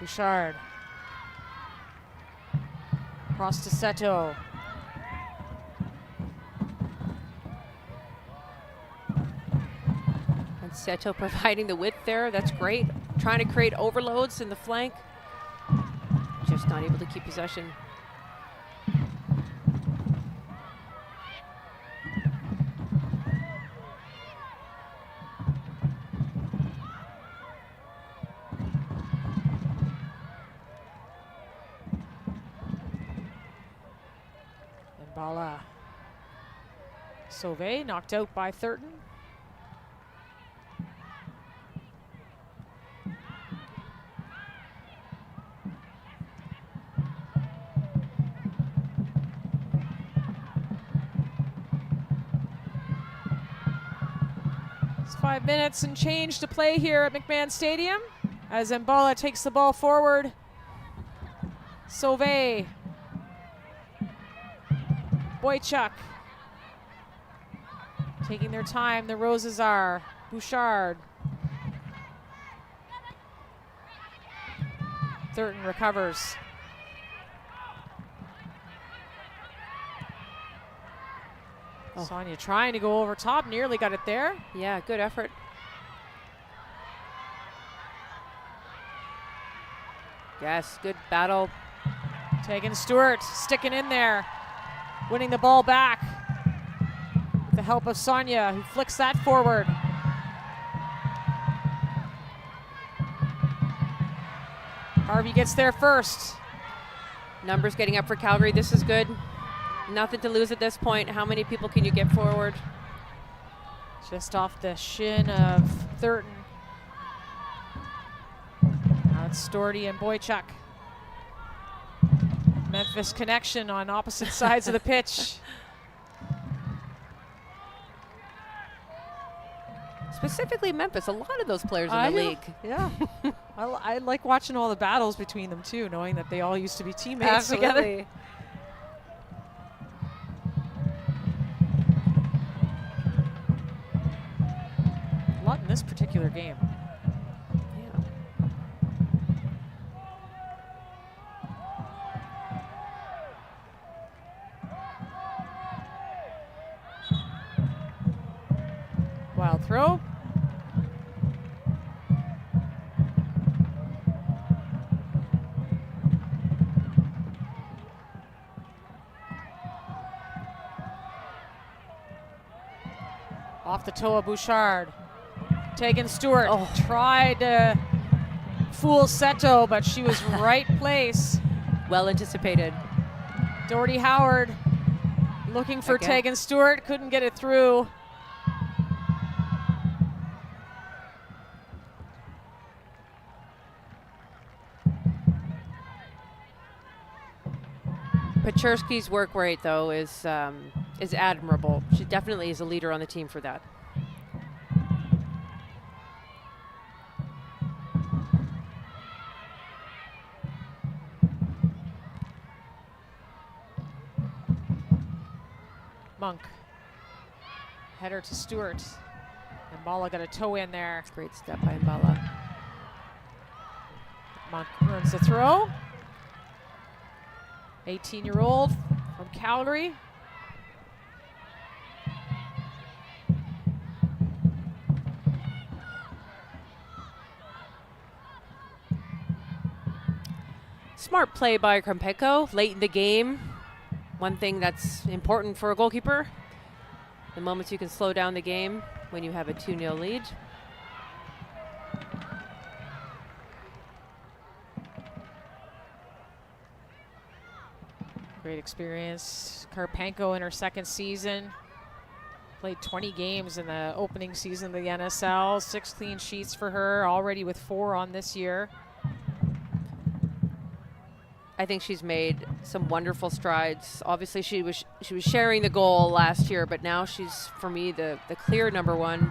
Bouchard. Cross to Seto. And Seto providing the width there. That's great. Trying to create overloads in the flank. Just not able to keep possession. Bala. Sauvé knocked out by Thurton. It's 5 minutes and change to play here at McMahon Stadium as Mbala takes the ball forward. Sauvé. Boychuk. Taking their time, the Roses are. Bouchard. Thurton recovers. Oh. Sonia trying to go over top, nearly got it there. Yeah, good effort. Yes, good battle. Tegan Stewart sticking in there. Winning the ball back with the help of Sonia, who flicks that forward. Harvey gets there first. Numbers getting up for Calgary. This is good. Nothing to lose at this point. How many people can you get forward? Just off the shin of Thurton. Now it's Storty and Boychuk. Memphis connection on opposite sides of the pitch. Specifically Memphis, a lot of those players in the league. Yeah. I like watching all the battles between them too, knowing that they all used to be teammates together. A lot in this particular game. Wild throw. Off the toe of Bouchard. Tegan Stewart tried to fool Seto, but she was right place. Well anticipated. Doherty Howard looking for Tegan Stewart, couldn't get it through. Paczerski's work rate, though, is admirable. She definitely is a leader on the team for that. Monk. Header to Stewart. Mbala got a toe in there. Great step by Mbala. Monk earns the throw. 18-year-old from Calgary. Smart play by Karpenko late in the game. One thing that's important for a goalkeeper, the moments you can slow down the game when you have a 2-0 lead. Great experience. Karpenko in her second season. Played 20 games in the opening season of the NSL. 6 clean sheets for her, already with 4 on this year. I think she's made some wonderful strides. Obviously, she was sharing the goal last year, but now she's, for me, the clear number one.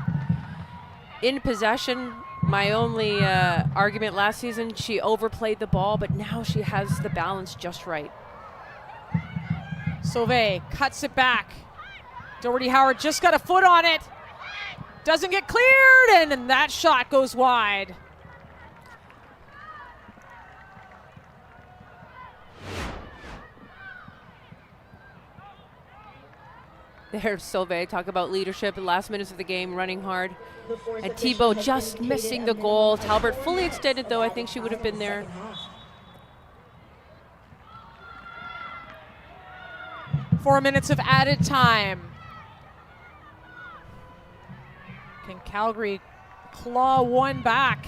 In possession, my only argument last season, she overplayed the ball, but now she has the balance just right. Sauvé cuts it back. Doherty Howard just got a foot on it. Doesn't get cleared, and that shot goes wide. There's Sauvé, talk about leadership, the last minutes of the game, running hard. And Thibault just missing the goal. Talbot fully extended, though. I think she would have been there. Four minutes of added time. Can Calgary claw one back?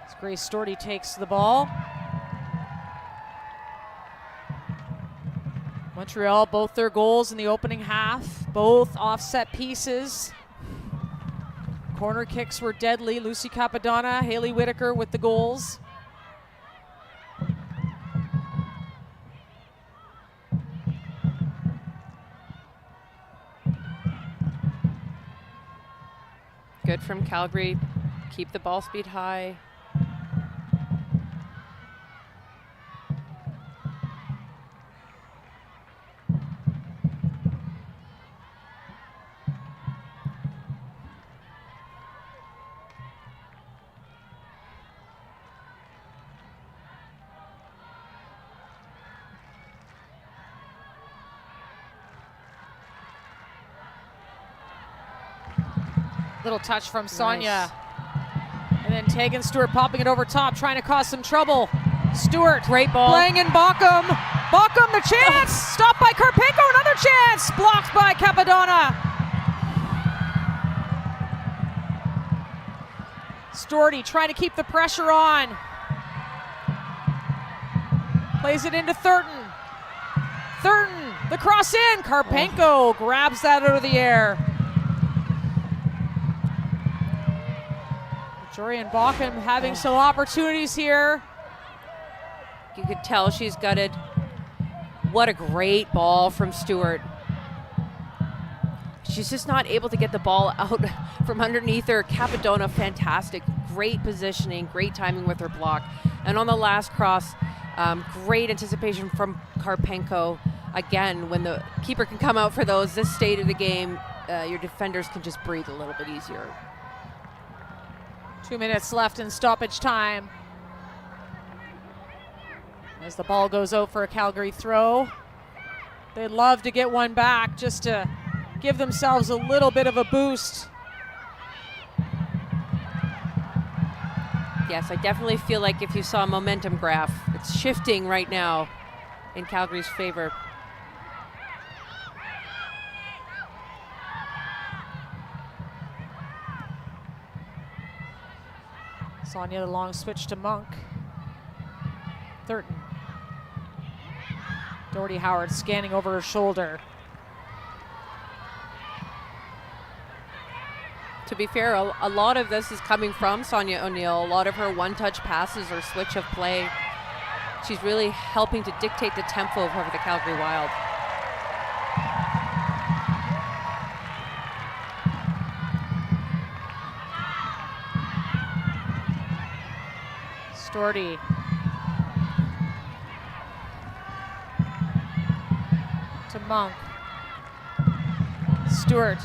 As Grace Doherty takes the ball. Montreal, both their goals in the opening half, both offset pieces. Corner kicks were deadly. Lucy Capadonna, Haley Whitaker with the goals. Good from Calgary. Keep the ball speed high. Little touch from Sonia. Nice. And then Tegan Stewart popping it over top, trying to cause some trouble. Stewart. Great ball. Playing in Bockham. Bockham, the chance. Oh. Stopped by Karpenko, another chance. Blocked by Capadonna. Doherty trying to keep the pressure on. Plays it into Thurton. Thurton, the cross in. Karpenko grabs that out of the air. Jorian Bockham having some opportunities here. You could tell she's gutted. What a great ball from Stewart. She's just not able to get the ball out from underneath her. Capadonna, fantastic. Great positioning, great timing with her block. And on the last cross, great anticipation from Karpenko. Again, when the keeper can come out for those, this state of the game, your defenders can just breathe a little bit easier. 2 minutes left in stoppage time. As the ball goes out for a Calgary throw. They'd love to get one back just to give themselves a little bit of a boost. Yes, I definitely feel like if you saw a momentum graph, it's shifting right now in Calgary's favor. Sonia, the long switch to Monk. Thurton. Doherty Howard scanning over her shoulder. To be fair, a lot of this is coming from Sonia O'Neill. A lot of her one-touch passes or switch of play. She's really helping to dictate the tempo of the Calgary Wild. Doherty. To Monk. Stewart.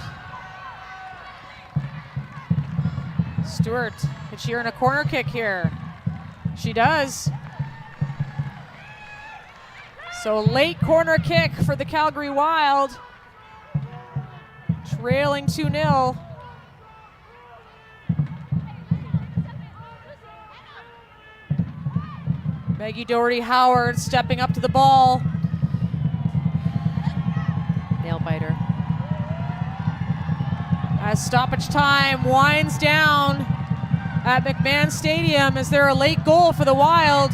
Stewart, can she earn a corner kick here? She does. So late corner kick for the Calgary Wild. Trailing 2-0. Maggie Doherty-Howard stepping up to the ball. Nail biter. As stoppage time winds down at McMahon Stadium, is there a late goal for the Wild?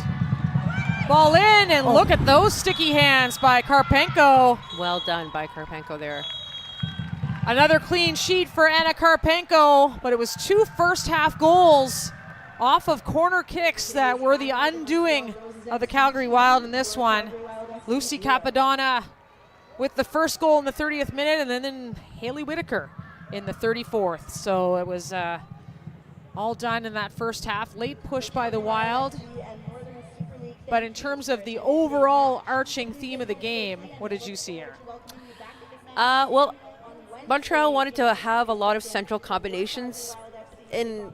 Ball in, and look at those sticky hands by Karpenko. Well done by Karpenko there. Another clean sheet for Anna Karpenko, but it was 2 first-half goals off of corner kicks that were the undoing of the Calgary Wild in this one. Lucy Capadonna with the first goal in the 30th minute, and then Haley Whitaker in the 34th. So it was all done in that first half. Late push by the Wild. But in terms of the overall arching theme of the game, what did you see here? Well, Montreal wanted to have a lot of central combinations. In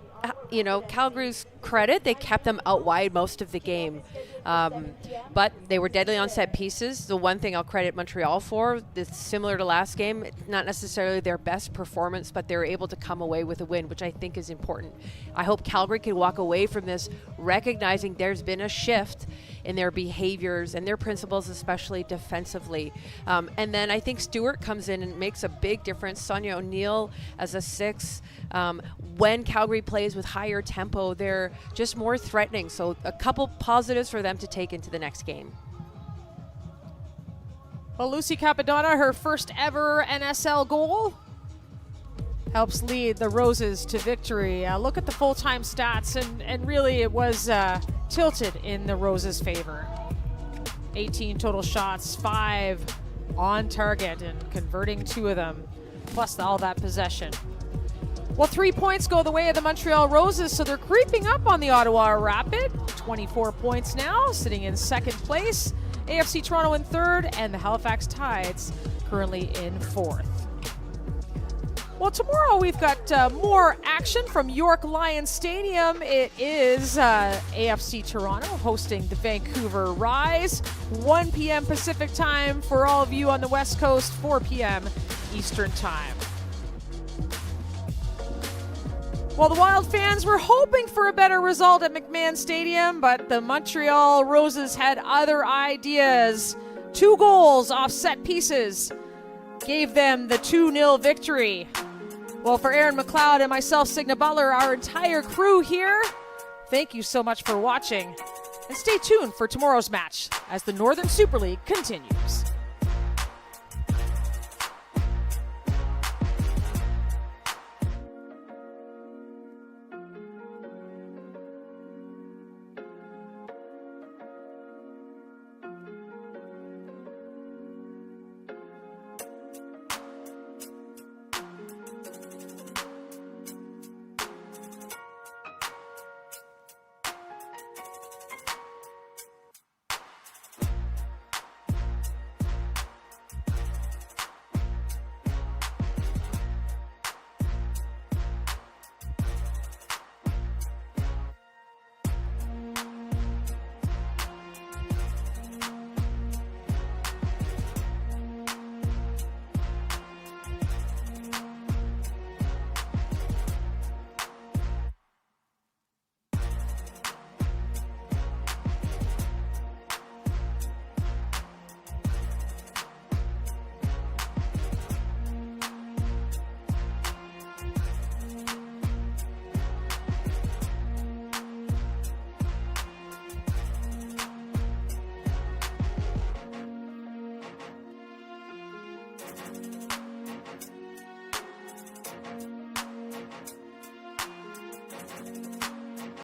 Calgary's credit, they kept them out wide most of the game. But they were deadly on set pieces. The one thing I'll credit Montreal for, it's similar to last game, not necessarily their best performance, but they were able to come away with a win, which I think is important. I hope Calgary can walk away from this recognizing there's been a shift in their behaviors and their principles, especially defensively. And then I think Stewart comes in and makes a big difference. Sonia O'Neill as a 6. When Calgary plays with higher tempo, they're just more threatening. So a couple positives for them to take into the next game. Well, Lucy Capadonna, her first ever NSL goal, helps lead the Roses to victory. Look at the full-time stats, and really it was tilted in the Roses' favor. 18 total shots, 5 on target, and converting 2 of them, plus all that possession. Well, 3 points go the way of the Montreal Roses, so they're creeping up on the Ottawa Rapid. 24 points now, sitting in second place. AFC Toronto in third, and the Halifax Tides currently in fourth. Well, tomorrow we've got more action from York Lions Stadium. It is AFC Toronto hosting the Vancouver Rise. 1 p.m. Pacific time for all of you on the West Coast, 4 p.m. Eastern time. Well, the Wild fans were hoping for a better result at McMahon Stadium, but the Montreal Roses had other ideas. 2 goals off set pieces gave them the 2-0 victory. Well, for Aaron McLeod and myself, Signa Butler, our entire crew here, thank you so much for watching. And stay tuned for tomorrow's match as the Northern Super League continues.